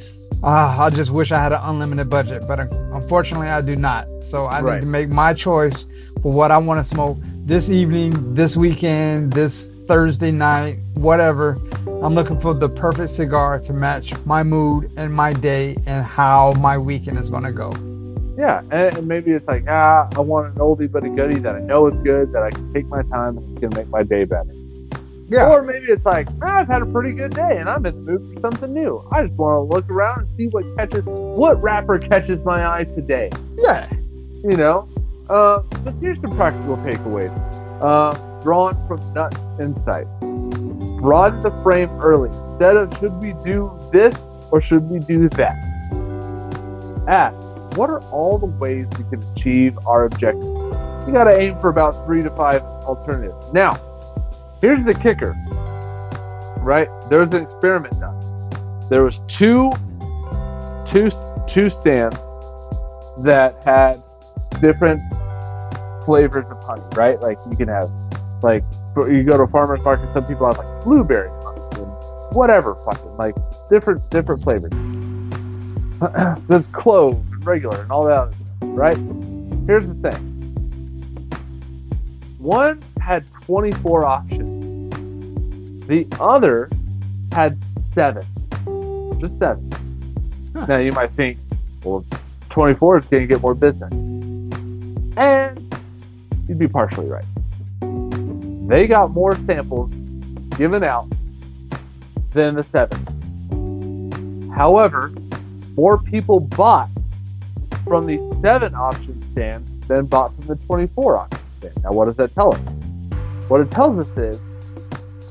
I just wish I had an unlimited budget, but unfortunately I do not. So I need to make my choice for what I want to smoke this evening, this weekend, this Thursday night, whatever. I'm looking for the perfect cigar to match my mood and my day and how my weekend is going to go. Yeah, and maybe it's like, I want an oldie but a goodie that I know is good, that I can take my time and it's going to make my day better. Yeah. Or maybe it's like, I've had a pretty good day and I'm in the mood for something new. I just want to look around and see what wrapper catches my eye today. Yeah. But here's the practical takeaways. Drawn from Nutt Insight. Broaden the frame early. Instead of should we do this or should we do that? Ask, what are all the ways we can achieve our objectives? You got to aim for about 3 to 5 alternatives. Now, here's the kicker, right? There was an experiment done. There was two stands that had different flavors of honey, right? Like you can have, like, you go to a farmer's market, some people have like blueberry honey and whatever, fucking like different flavors. There's clove and regular and all that other stuff, right? Here's the thing. One had 24 options. The other had 7. Just 7. Huh. Now you might think, well, 24 is going to get more business. And you'd be partially right. They got more samples given out than the 7. However, more people bought from the 7 option stand than bought from the 24 option stand. Now, what does that tell us? What it tells us is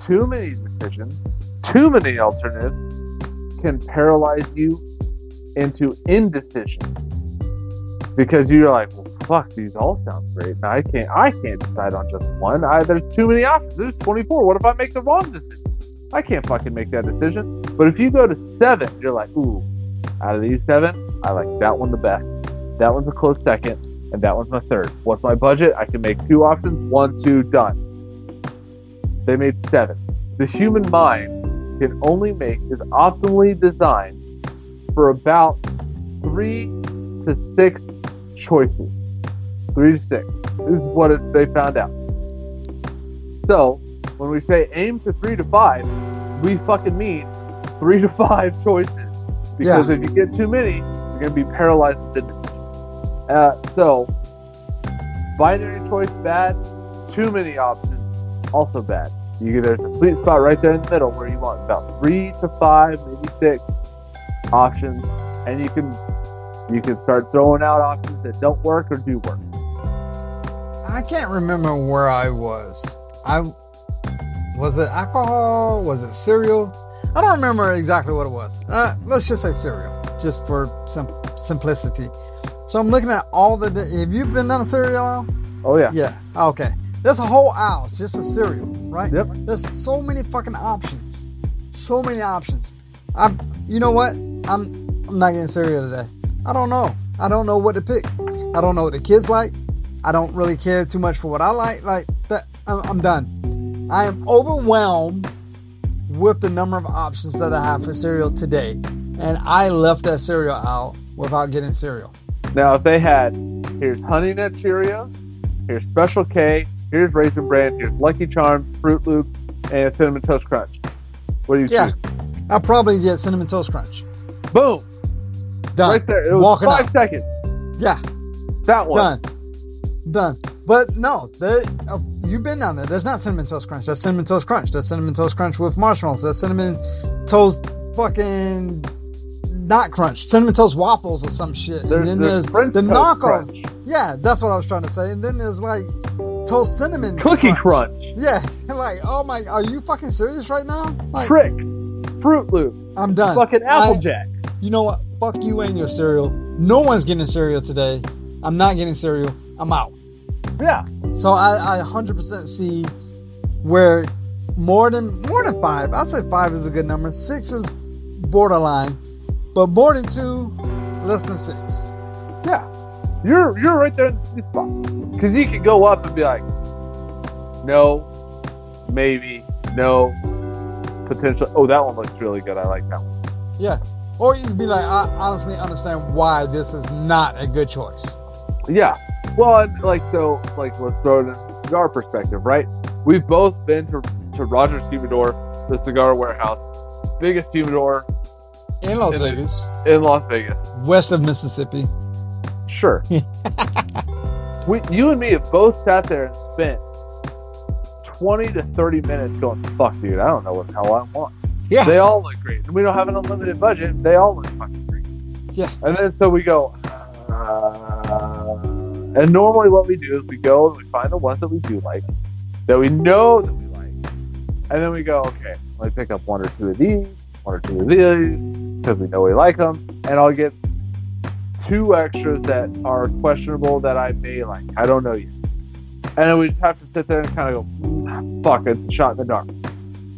too many decisions, too many alternatives can paralyze you into indecision. Because you're like, well, fuck, these all sound great. Now I can't decide on just one. There's too many options. There's 24. What if I make the wrong decision? I can't fucking make that decision. But if you go to 7, you're like, ooh, out of these 7, I like that one the best. That one's a close second, and that one's my third. What's my budget? I can make 2 options. 1, 2, done. They made 7. The human mind is optimally designed for about 3 to 6 choices. 3 to 6. This is what they found out. So, when we say aim to 3 to 5, we fucking mean 3 to 5 choices. Because if you get too many, you're going to be paralyzed with the decision. So, binary choice bad, too many options also bad. There's a sweet spot right there in the middle where you want about 3 to 5, maybe 6 options, and you can start throwing out options that don't work or do work. I can't remember where I was. Was it alcohol? Was it cereal? I don't remember exactly what it was. Let's just say cereal, just for simplicity. So I'm looking at all the. Have you been down a cereal aisle? Oh yeah. Yeah. Okay. There's a whole aisle just of cereal, right? Yep. There's so many fucking options. So many options. You know what? I'm not getting cereal today. I don't know. I don't know what to pick. I don't know what the kids like. I don't really care too much for what I like. Like that, I'm done. I am overwhelmed with the number of options that I have for cereal today, and I left that cereal out without getting cereal. Now, if they had, here's Honey Nut Cheerios, here's Special K, here's Raisin Bran, here's Lucky Charms, Fruit Loops, and Cinnamon Toast Crunch. What do you choose? I'll probably get Cinnamon Toast Crunch. Boom. Done. Right there. It was Walking 5 out. seconds. Yeah. That one. Done. But no, you've been down there. There's not Cinnamon Toast Crunch. That's Cinnamon Toast Crunch. That's Cinnamon Toast Crunch with marshmallows. That's Cinnamon Toast fucking not crunch. Cinnamon Toast Waffles or some shit. And then there's French the Toast knockoff. Crunch. Yeah, that's what I was trying to say. And then there's like Toast Cinnamon Cookie Crunch. Yeah. Like, oh my, are you fucking serious right now? Like, Tricks. Fruit Loops. I'm done. Fucking Applejack. You know what? Fuck you and your cereal. No one's getting cereal today. I'm not getting cereal. I'm out. Yeah. So I 100% see where more than 5. I'd say 5 is a good number. 6 is borderline, but more than 2, less than 6. Yeah. You're right there in the sweet spot. Because you can go up and be like, no, maybe, no, potential. Oh, that one looks really good. I like that one. Yeah. Or you can be like, I honestly understand why this is not a good choice. Yeah. Well, let's throw it in a cigar perspective, right? We've both been to Rogers Humidor, the cigar warehouse, biggest humidor In Las Vegas. In Las Vegas. West of Mississippi. Sure. You and me have both sat there and spent 20 to 30 minutes going, fuck, dude, I don't know what the hell I want. Yeah. They all look great. And we don't have an unlimited budget. They all look fucking great. Yeah. And then so we go, and normally what we do is we go and we find the ones that we do like, that we know that we like. And then we go, okay, let me pick up 1 or 2 of these, 1 or 2 of these, because we know we like them. And I'll get 2 extras that are questionable that I may like. I don't know yet. And then we just have to sit there and kind of go, fuck, it's a shot in the dark.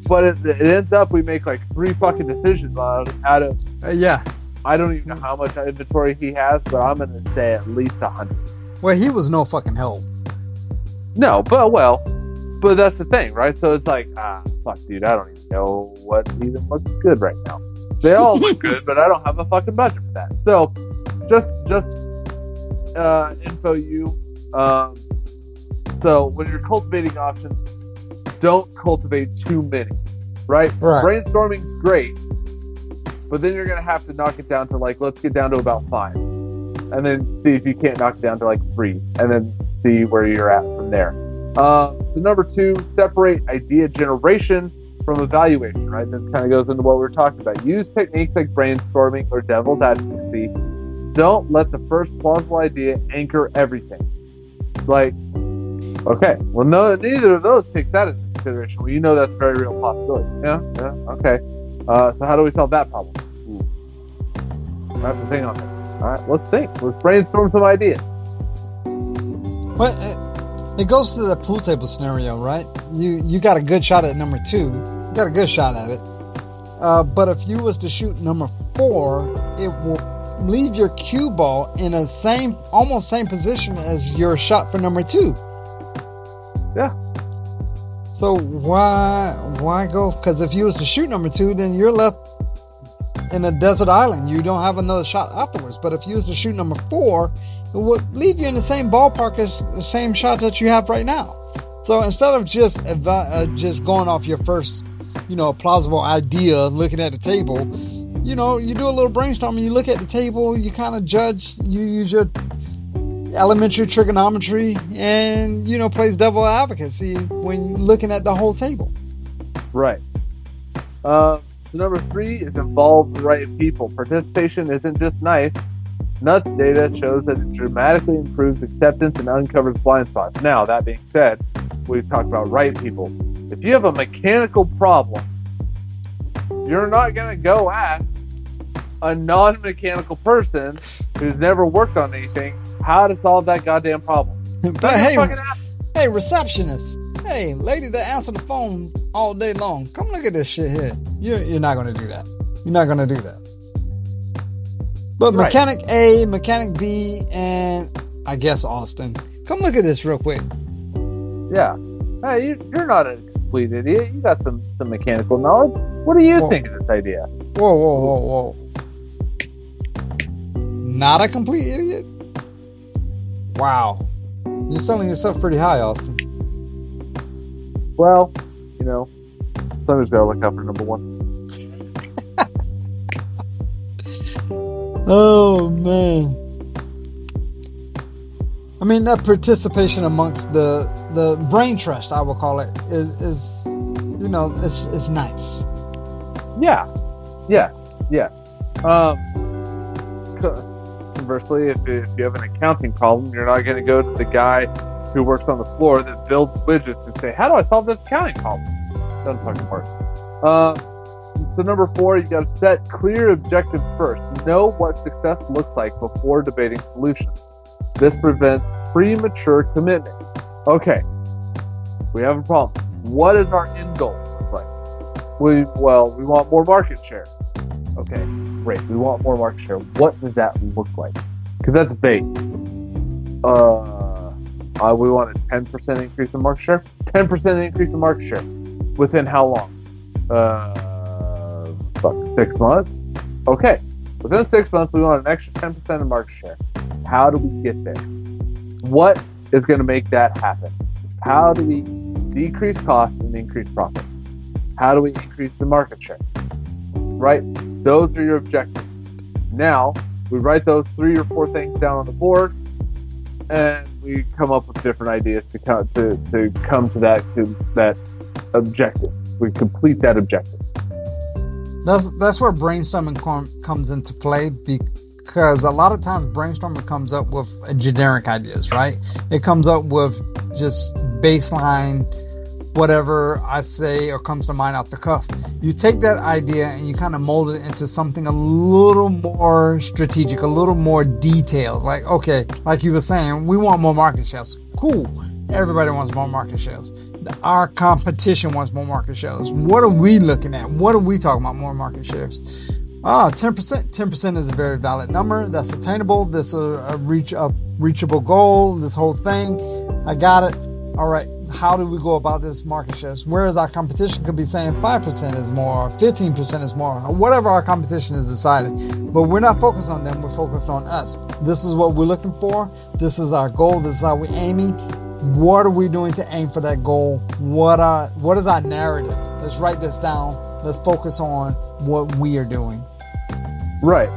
But it ends up we make like 3 fucking decisions out of yeah. I don't even know how much inventory he has, but I'm going to say at least 100. Well, he was no fucking help. No, but that's the thing, right? So it's like, fuck, dude, I don't even know what even looks good right now. They all look good, but I don't have a fucking budget for that. So, just info you. So when you're cultivating options, don't cultivate too many, right? Brainstorming's great, but then you're gonna have to knock it down to let's get down to about 5, and then see if you can't knock it down to 3, and then see where you're at from there. So number 2, separate idea generation from evaluation, right? This kind of goes into what we're talking about. Use techniques like brainstorming or devil's advocacy. Don't let the first plausible idea anchor everything. Like, okay, well, no, neither of those take that into consideration. Well, you know that's a very real possibility. Yeah, okay. So how do we solve that problem? I have to think on this. All right, let's think. Let's brainstorm some ideas. Well, it goes to the pool table scenario, right? You got a good shot at number 2. You got a good shot at it. But if you was to shoot number 4, it will leave your cue ball in a almost same position as your shot for number 2. Yeah. So why go? Because if you was to shoot number 2, then you're left in a desert island. You don't have another shot afterwards. But if you was to shoot number 4, it would leave you in the same ballpark as the same shot that you have right now. So instead of just going off your first, plausible idea, looking at the table, you do a little brainstorming. You look at the table, you kind of judge. You use your elementary trigonometry and plays devil advocacy when looking at the whole table. Right. So number 3 is involve the right people. Participation isn't just nice. Nutt's data shows that it dramatically improves acceptance and uncovers blind spots. Now, that being said, we talked about right people. If you have a mechanical problem, you're not going to go ask a non-mechanical person who's never worked on anything how to solve that goddamn problem. But hey, receptionist. Hey, lady that answered the phone all day long. Come look at this shit here. You're not going to do that. You're not going to do that. But Right. Mechanic A, Mechanic B, and I guess Austin. Come look at this real quick. Yeah. Hey, you're not a complete idiot. You got some mechanical knowledge. What do you think of this idea? Whoa. Not a complete idiot? Wow. You're selling yourself pretty high, Austin. Well, somebody's got to look out for number 1. Oh, man. I mean, that participation amongst the brain trust, I will call it, is it's nice. Yeah. Conversely, if you have an accounting problem, you're not going to go to the guy who works on the floor that builds widgets and say, how do I solve this accounting problem? Doesn't fucking work. So number 4, you got to set clear objectives first. Know what success looks like before debating solutions. This prevents premature commitment. Okay, we have a problem. What does our end goal look like? We want more market share. Okay, great. We want more market share. What does that look like? Because that's vague. We want a 10% increase in market share. 10% increase in market share. Within how long? 6 months. Okay. Within 6 months, we want an extra 10% of market share. How do we get there? What is going to make that happen? How do we decrease costs and increase profit? How do we increase the market share? Right? Those are your objectives. Now, we write those 3 or 4 things down on the board, and we come up with different ideas to come to that objective. We complete that objective. That's where brainstorming comes into play, because a lot of times brainstorming comes up with generic ideas, right? It comes up with just baseline, whatever I say or comes to mind off the cuff. You take that idea and you kind of mold it into something a little more strategic, a little more detailed. Like, okay, like you were saying, we want more market shares. Cool. Everybody wants more market shares. Our competition wants more market shares. What are we looking at? What are we talking about? More market shares. 10%. 10% is a very valid number. That's attainable. That's a reachable goal. This whole thing. I got it. All right. How do we go about this market shares? Whereas our competition could be saying 5% is more, 15% is more, or whatever our competition is deciding. But we're not focused on them. We're focused on us. This is what we're looking for. This is our goal. This is how we're aiming. What are we doing to aim for that goal? What is our narrative? Let's write this down. Let's focus on what we are doing. Right.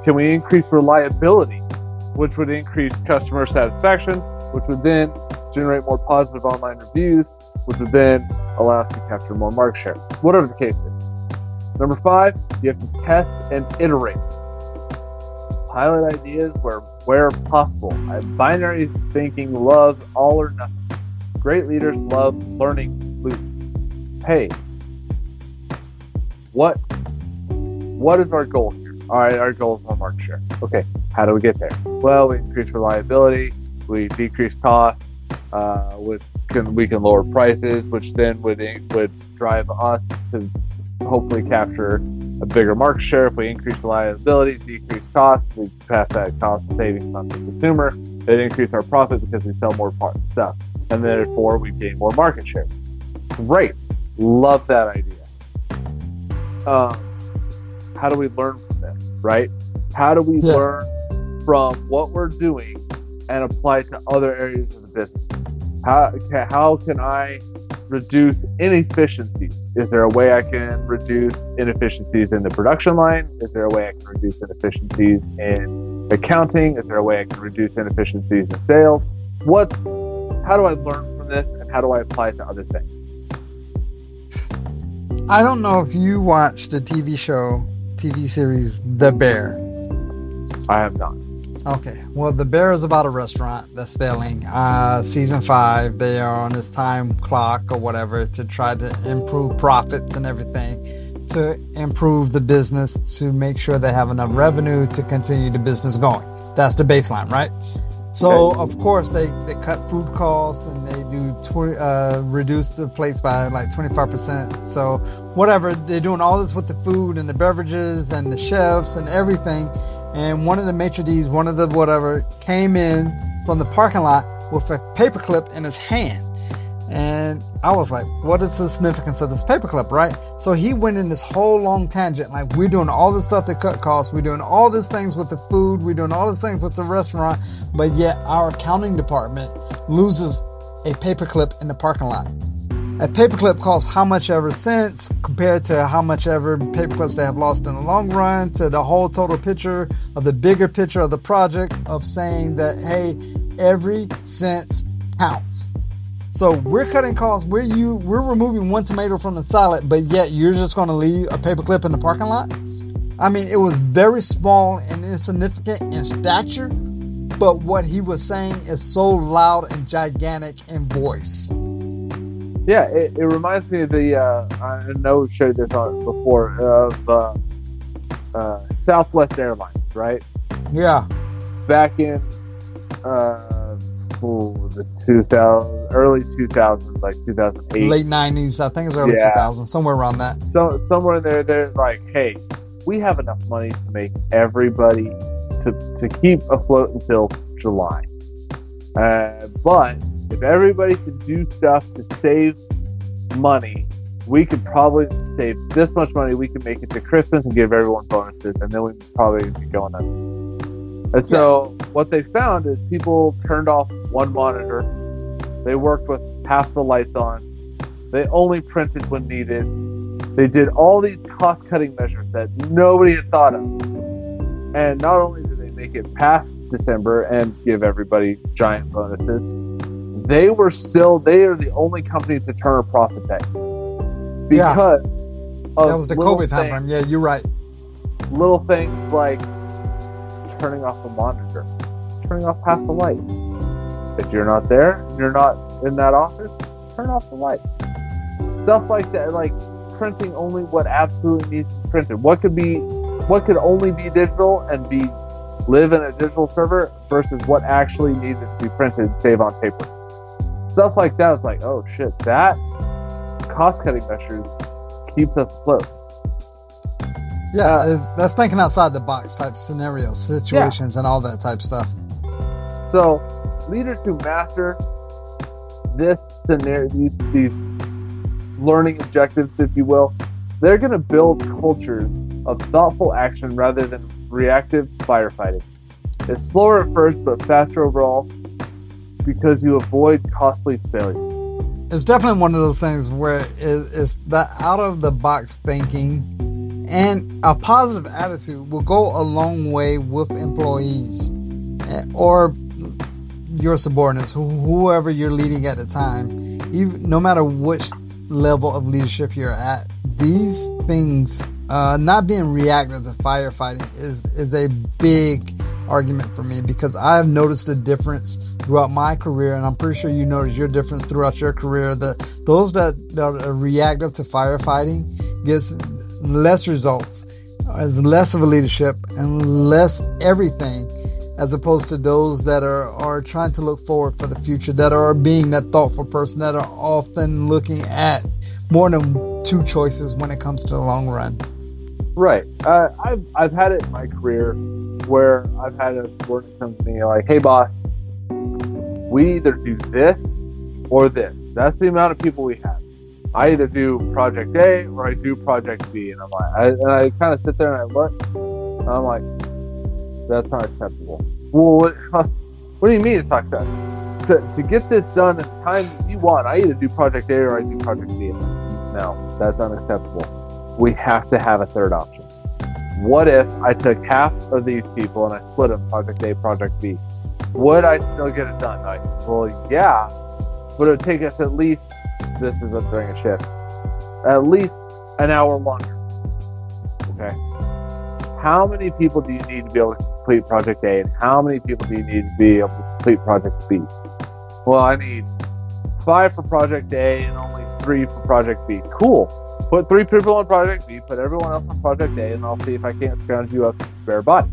Can we increase reliability, which would increase customer satisfaction, which would then generate more positive online reviews, which would then allow us to capture more market share. Whatever the case is. Number 5, you have to test and iterate. Pilot ideas where possible. Binary thinking loves all or nothing. Great leaders love learning loops. Hey, what is our goal here? All right, our goal is more market share. Okay, how do we get there? Well, we increase reliability, we decrease costs, we can lower prices, which then would drive us to hopefully capture a bigger market share. If we increase reliability, decrease costs, we pass that cost savings on to the consumer. It increase our profit because we sell more stuff, and therefore we gain more market share. Great, love that idea. How do we learn from this, right? How do we learn from what we're doing and apply it to other areas of the business? How can I reduce inefficiencies? Is there a way I can reduce inefficiencies in the production line? Is there a way I can reduce inefficiencies in accounting? Is there a way I can reduce inefficiencies in sales? How do I learn from this, and how do I apply it to other things? I don't know if you watched the TV series The Bear. I have not. Okay, well, The Bear is about a restaurant that's failing. Season 5, they are on this time clock or whatever to try to improve profits and everything, to improve the business, to make sure they have enough revenue to continue the business going. That's the baseline, right? So, of course, they cut food costs, and they do reduce the plates by like 25%. So, whatever, they're doing all this with the food and the beverages and the chefs and everything. And one of the maitre d's, one of the whatever, came in from the parking lot with a paperclip in his hand. And I was like, what is the significance of this paperclip, right? So he went in this whole long tangent, like, we're doing all this stuff to cut costs, we're doing all these things with the food, we're doing all these things with the restaurant, but yet our accounting department loses a paperclip in the parking lot. A paperclip costs how much ever cents compared to how much ever paperclips they have lost in the long run, to the whole total picture of the bigger picture of the project of saying that, hey, every cent counts. So we're cutting costs, we're removing one tomato from the salad, but yet you're just going to leave a paperclip in the parking lot? I mean, it was very small and insignificant in stature, but what he was saying is so loud and gigantic in voice. Yeah, it reminds me of the, I know we've shared this on before, of Southwest Airlines, right? Yeah. Back in the early 2000s, like 2008. Late 90s, I think it was early 2000s, somewhere around that. So somewhere in there, they're like, hey, we have enough money to make everybody, to keep afloat until July. But if everybody could do stuff to save money, we could probably save this much money. We could make it to Christmas and give everyone bonuses, and then we'd probably be going on. And so what they found is people turned off one monitor. They worked with half the lights on. They only printed when needed. They did all these cost-cutting measures that nobody had thought of. And not only did they make it past December and give everybody giant bonuses, they are the only company to turn a profit that year. Because that was the COVID time. Yeah, you're right. Little things like turning off the monitor, turning off half the light. If you're not there, you're not in that office, turn off the light. Stuff like that, like printing only what absolutely needs to be printed. What could only be digital and live in a digital server versus what actually needed to be printed, save on paper. Stuff like that is like, oh shit, that cost-cutting measures keeps us afloat. Yeah, that's thinking outside the box type scenarios, situations, and all that type stuff. So, leaders who master this scenario, these learning objectives, if you will, they're going to build cultures of thoughtful action rather than reactive firefighting. It's slower at first, but faster overall because you avoid costly failure. It's definitely one of those things where it's that out-of-the-box thinking and a positive attitude will go a long way with employees or your subordinates, whoever you're leading at the time. No matter which level of leadership you're at, these things, not being reactive to firefighting is a big argument for me, because I've noticed a difference throughout my career, and I'm pretty sure you noticed your difference throughout your career, that those that are reactive to firefighting gets less results, has less of a leadership and less everything, as opposed to those that are trying to look forward for the future, that are being that thoughtful person, that are often looking at more than two choices when it comes to the long run. Right. I've had it in my career where I've had a subordinate come to me like, hey boss, we either do this or this. That's the amount of people we have. I either do project A or I do project B. And I'm like, I kind of sit there and I look, and I'm like, that's not acceptable. Well, what do you mean it's not acceptable? To get this done in the time you want, I either do project A or I do project B. No, that's unacceptable. We have to have a third option. What if I took half of these people and I split them, project A, project B? Would I still get it done? Like, well, yeah, but it would take us at least, this is during a shift, at least an hour longer. Okay. How many people do you need to be able to complete project A, and how many people do you need to be able to complete project B? Well, I need 5 for project A and only 3 for project B. Cool. Put 3 people on project B, put everyone else on project A, and I'll see if I can't scrounge you up a spare body.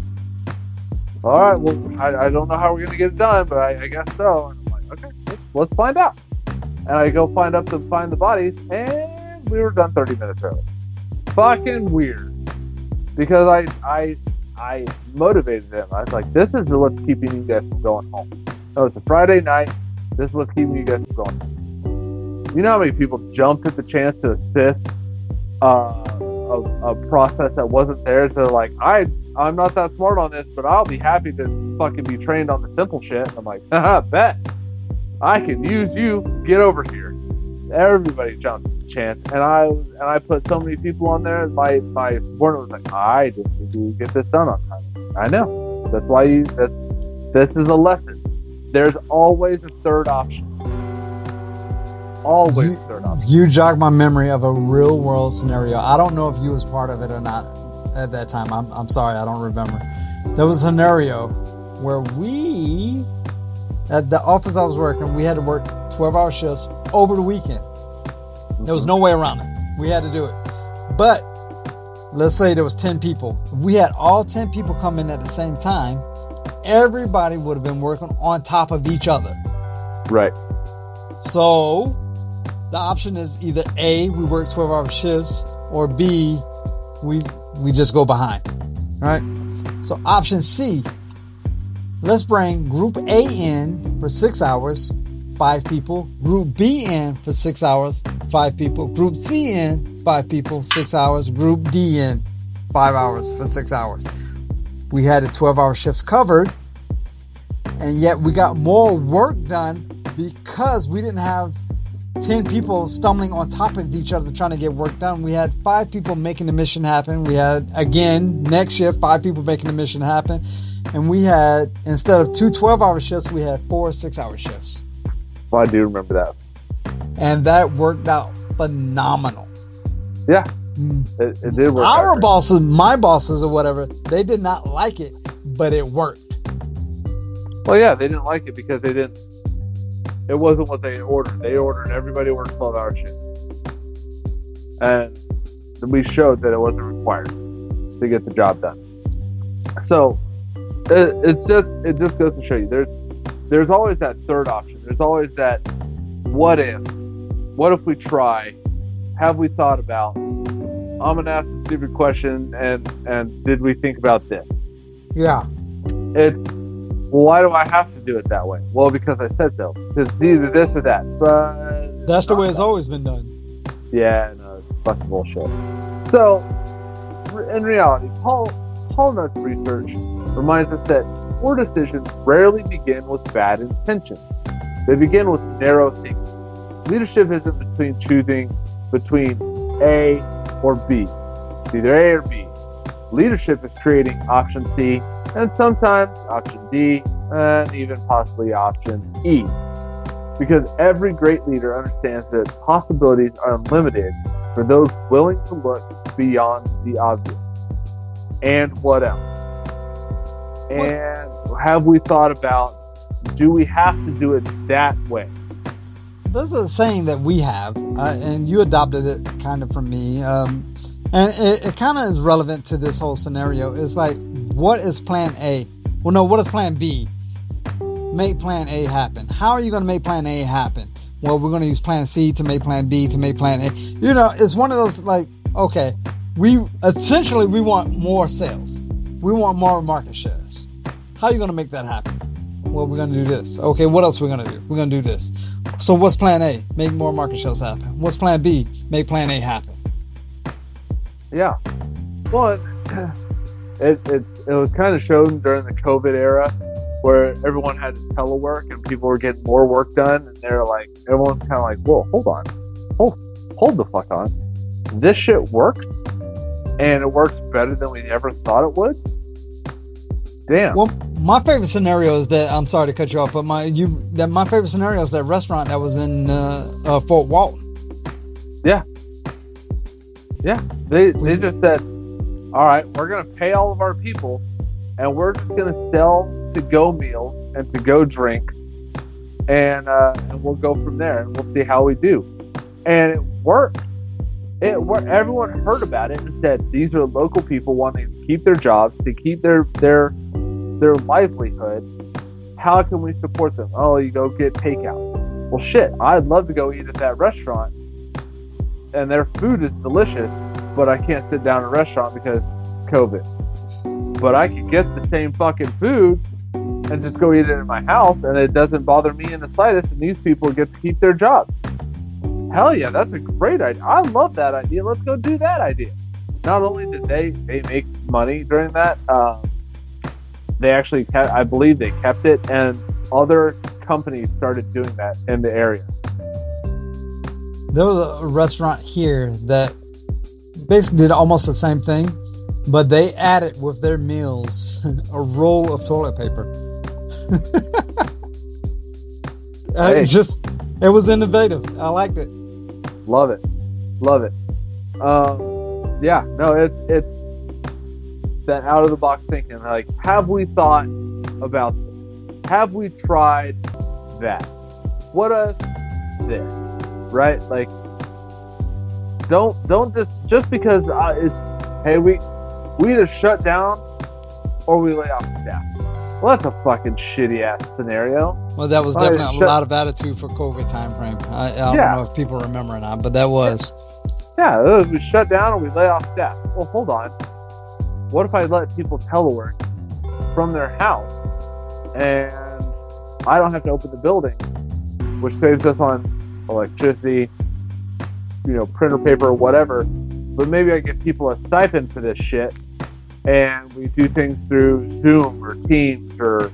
All right, well, I don't know how we're going to get it done, but I guess so. And I'm like, okay, let's find out. And I go find the bodies, and we were done 30 minutes early. Fucking weird. Because I motivated them. I was like, this is what's keeping you guys from going home. Oh, it's a Friday night. This is what's keeping you guys from going home. You know how many people jumped at the chance to assist a process that wasn't theirs? They're like, I'm not that smart on this, but I'll be happy to fucking be trained on the simple shit. And I'm like, haha, bet. I can use you. Get over here. Everybody jumped at the chance, and I put so many people on there. My subordinate was like, I just need to get this done on time. I know. That's why this is a lesson. There's always a third option. Always a third option. You jogged my memory of a real world scenario. I don't know if you was part of it or not at that time. I'm sorry, I don't remember. There was a scenario where we, at the office I was working, we had to work 12-hour shifts over the weekend. There was no way around it. We had to do it. But let's say there was 10 people. If we had all 10 people come in at the same time, everybody would have been working on top of each other. Right. So the option is either A, we work 12-hour shifts, or B, we just go behind. Right? So option C, let's bring group A in for 6 hours, 5 people. Group B in for 6 hours, 5 people. Group C in, 5 people, 6 hours. Group D in, 5 hours for 6 hours. We had the 12-hour shifts covered, and yet we got more work done because we didn't have 10 people stumbling on top of each other trying to get work done. We had 5 people making the mission happen. We had, again, next shift, 5 people making the mission happen. And we had, instead of 2 12-hour shifts, we had 4 6-hour shifts. Well, I do remember that. And that worked out phenomenal. Yeah, it did work out. Our bosses, my bosses or whatever, they did not like it, but it worked. Well, yeah, they didn't like it because it wasn't what they ordered. They ordered everybody work 12-hour shifts. And we showed that it wasn't required to get the job done. So it just goes to show you there's always that third option. There's always that what if we try? Have we thought about? I'm gonna ask a stupid question and did we think about this? Yeah. It's, well, why do I have to do it that way? Well, because I said so. It's either this or that. But that's the way it's always been done. Yeah, no, it's fucking bullshit. So, in reality, Paul Nutt's research reminds us that poor decisions rarely begin with bad intentions. They begin with narrow thinking. Leadership isn't between choosing between A or B. It's either A or B. Leadership is creating option C, and sometimes option D, and even possibly option E. Because every great leader understands that possibilities are unlimited for those willing to look beyond the obvious. And what else? And have we thought about, do we have to do it that way? There's a saying that we have, and you adopted it kind of from me, and it kind of is relevant to this whole scenario. It's like, what is plan A? Well, no, what is plan B? Make plan A happen. How are you going to make plan A happen? Well, we're going to use plan C to make plan B to make plan A. You know, it's one of those, like, okay, we want more sales. We want more market shares. How are you going to make that happen? Well, we're going to do this. Okay, what else we're going to do? We're going to do this. So what's plan A? Make more market shares happen. What's plan B? Make plan A happen. Yeah. Well, it was kind of shown during the COVID era where everyone had to telework and people were getting more work done, and they're like, everyone's kind of like, whoa, hold on. Hold the fuck on. This shit works, and it works better than we ever thought it would. Damn. Well, my favorite scenario is that, I'm sorry to cut you off, but my favorite scenario is that restaurant that was in Fort Walton. Yeah. Yeah. They just said, all right, we're going to pay all of our people, and we're just going to sell to-go meals and to-go drinks, and we'll go from there, and we'll see how we do. And it worked. Everyone heard about it and said, these are local people wanting to keep their jobs, to keep their livelihood. How can we support them? Oh, you go get takeout. Well, shit, I'd love to go eat at that restaurant, and their food is delicious, but I can't sit down in a restaurant because COVID. But I could get the same fucking food and just go eat it in my house, and it doesn't bother me in the slightest, and these people get to keep their jobs. Hell yeah, that's a great idea. I love that idea. Let's go do that idea. Not only did they make money during that, they actually kept, I believe they kept it, and other companies started doing that in the area. There was a restaurant here that basically did almost the same thing, but they added with their meals a roll of toilet paper. Hey. It was innovative. I liked it. Love it. Yeah, no, it's that out of the box thinking. Like, have we thought about this? Have we tried that? What if this? Right? Like, don't just because it's, hey, we either shut down or we lay off staff. Well, that's a fucking shitty ass scenario. Well, that was definitely a lot of attitude for COVID time frame. I don't know if people remember or not, but that was. Yeah, we shut down or we lay off staff. Well, hold on. What if I let people telework from their house and I don't have to open the building, which saves us on electricity, printer paper or whatever, but maybe I give people a stipend for this shit, and we do things through Zoom or Teams or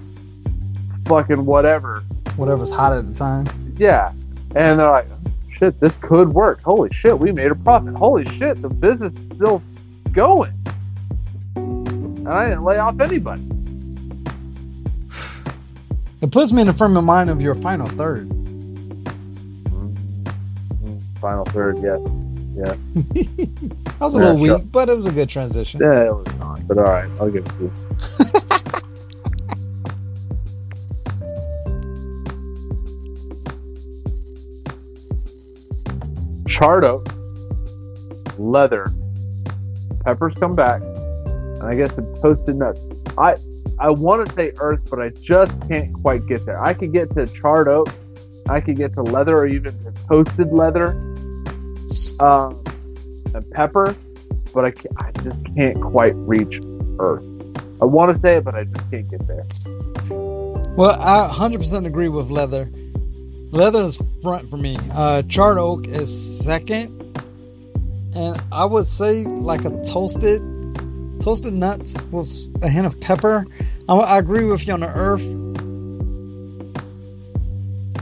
fucking whatever. Whatever's hot at the time. Yeah. And they're like, shit, this could work. Holy shit, we made a profit. Holy shit, the business is still going. And I didn't lay off anybody. It puts me in the frame of mind of your final third. Final third, yes. Yeah. That was a little weak, but it was a good transition. Yeah, it was not, but all right, I'll give it to you. Charred oak, leather, peppers come back, and I guess some toasted nuts. I want to say earth, but I just can't quite get there. I could get to charred oak, I could get to leather, or even to toasted leather, and pepper, but I just can't quite reach earth. I want to say it, but I just can't get there. Well, I 100% agree with leather. Leather is front for me. Charred oak is second, and I would say like a toasted nuts with a hint of pepper. I agree with you on the earth.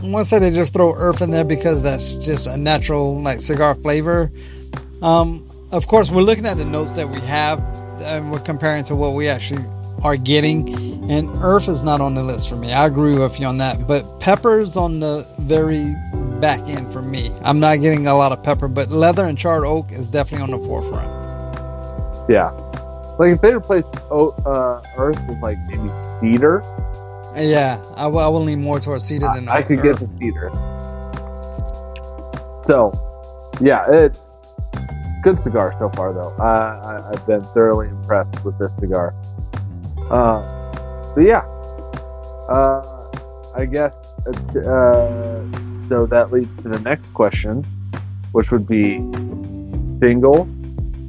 I want to say they just throw earth in there because that's just a natural like cigar flavor. Of course, we're looking at the notes that we have, and we're comparing to what we actually are getting. And earth is not on the list for me. I agree with you on that. But pepper's on the very back end for me. I'm not getting a lot of pepper, but leather and charred oak is definitely on the forefront. Yeah. Like if they replace earth with like maybe cedar. Yeah, I will lean more towards cedar than I could earth. get the cedar. So, yeah, it's good cigar so far though. I've been thoroughly impressed with this cigar. But yeah, I guess it's, so that leads to the next question, which would be single,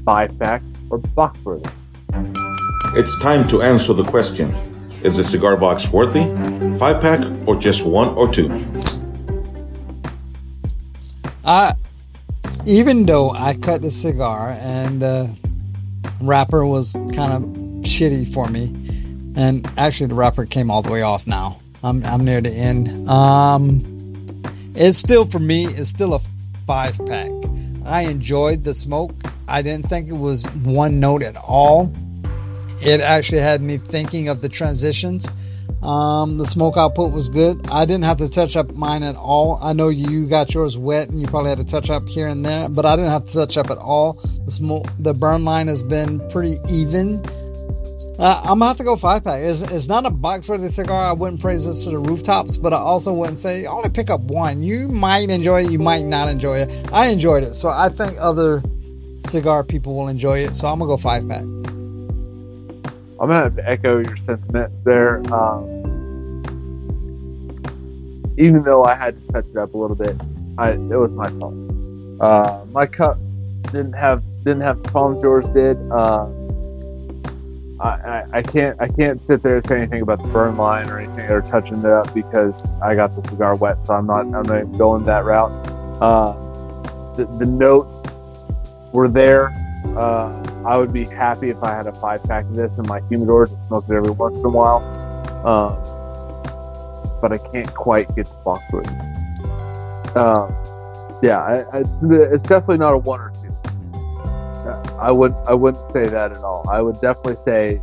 5-pack, or box worthy. It's time to answer the question. Is the cigar box worthy, 5-pack, or just 1 or 2? Even though I cut the cigar and the wrapper was kind of shitty for me, and actually the wrapper came all the way off now. I'm near the end. It's still, for me, it's still a 5-pack. I enjoyed the smoke. I didn't think it was one note at all. It actually had me thinking of the transitions. The smoke output was good. I didn't have to touch up mine at all. I know you got yours wet and you probably had to touch up here and there, but I didn't have to touch up at all. The burn line has been pretty even. I'm gonna have to go 5-pack. It's not a box worthy cigar. I wouldn't praise this to the rooftops, but I also wouldn't say only pick up one. You might enjoy it, you might not enjoy it. I enjoyed it, so I think other cigar people will enjoy it. So I'm gonna go 5-pack. I'm gonna have to echo your sentiment there. Even though I had to touch it up a little bit, it was my fault. My cup didn't have the problems yours did. I can't sit there and say anything about the burn line or anything or touching it up because I got the cigar wet, so I'm not even going that route. The notes were there. I would be happy if I had a 5-pack of this in my humidor to smoke it every once in a while. But I can't quite get the box with it. Yeah, it's definitely not a 1 or 2. I wouldn't say that at all. I would definitely say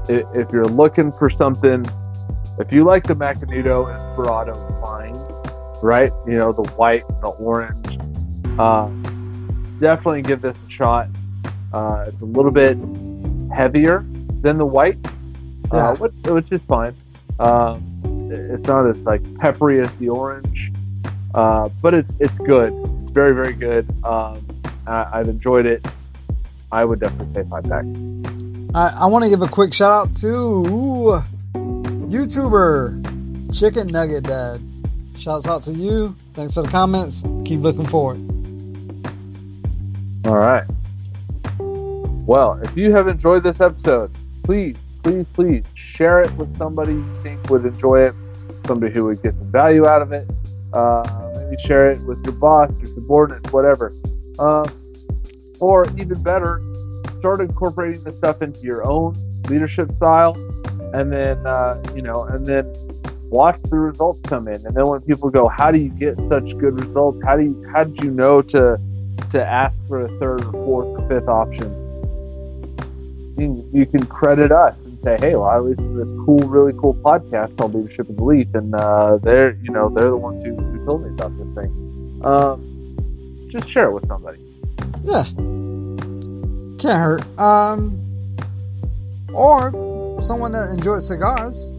if you're looking for something, if you like the Macanudo Inspirado line, right? You know, the white, the orange. Definitely give this a shot. It's a little bit heavier than the white, which is fine. It's not as like peppery as the orange, but it's good. It's very, very good. I've enjoyed it. I would definitely say 5-pack. I want to give a quick shout out to YouTuber Chicken Nugget Dad. Shouts out to you. Thanks for the comments. Keep looking forward. All right. Well, if you have enjoyed this episode, please share it with somebody you think would enjoy it, somebody who would get some value out of it. Maybe share it with your boss, your subordinates, whatever. Or even better, start incorporating this stuff into your own leadership style, and then and then watch the results come in. And then when people go, "How do you get such good results? How did you know to ask for a third or fourth or fifth option?" You can credit us and say, "Hey, well, I listened to this really cool podcast called Leadership of the Leaf, and they're the ones who told me about this thing." Just share it with somebody. Yeah, can't hurt. Or someone that enjoys cigars.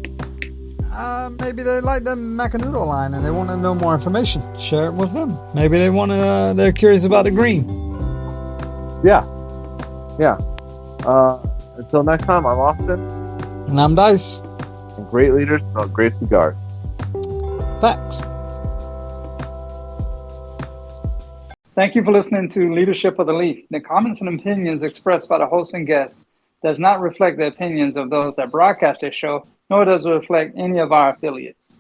Maybe they like the Macanudo line and they want to know more information. Share it with them. Maybe they're curious about the green. Yeah. Until next time, I'm Austin. And I'm Dice. And great leaders smell great cigars. Facts. Thank you for listening to Leadership of the Leaf. The comments and opinions expressed by the host and guests does not reflect the opinions of those that broadcast this show, nor does it reflect any of our affiliates.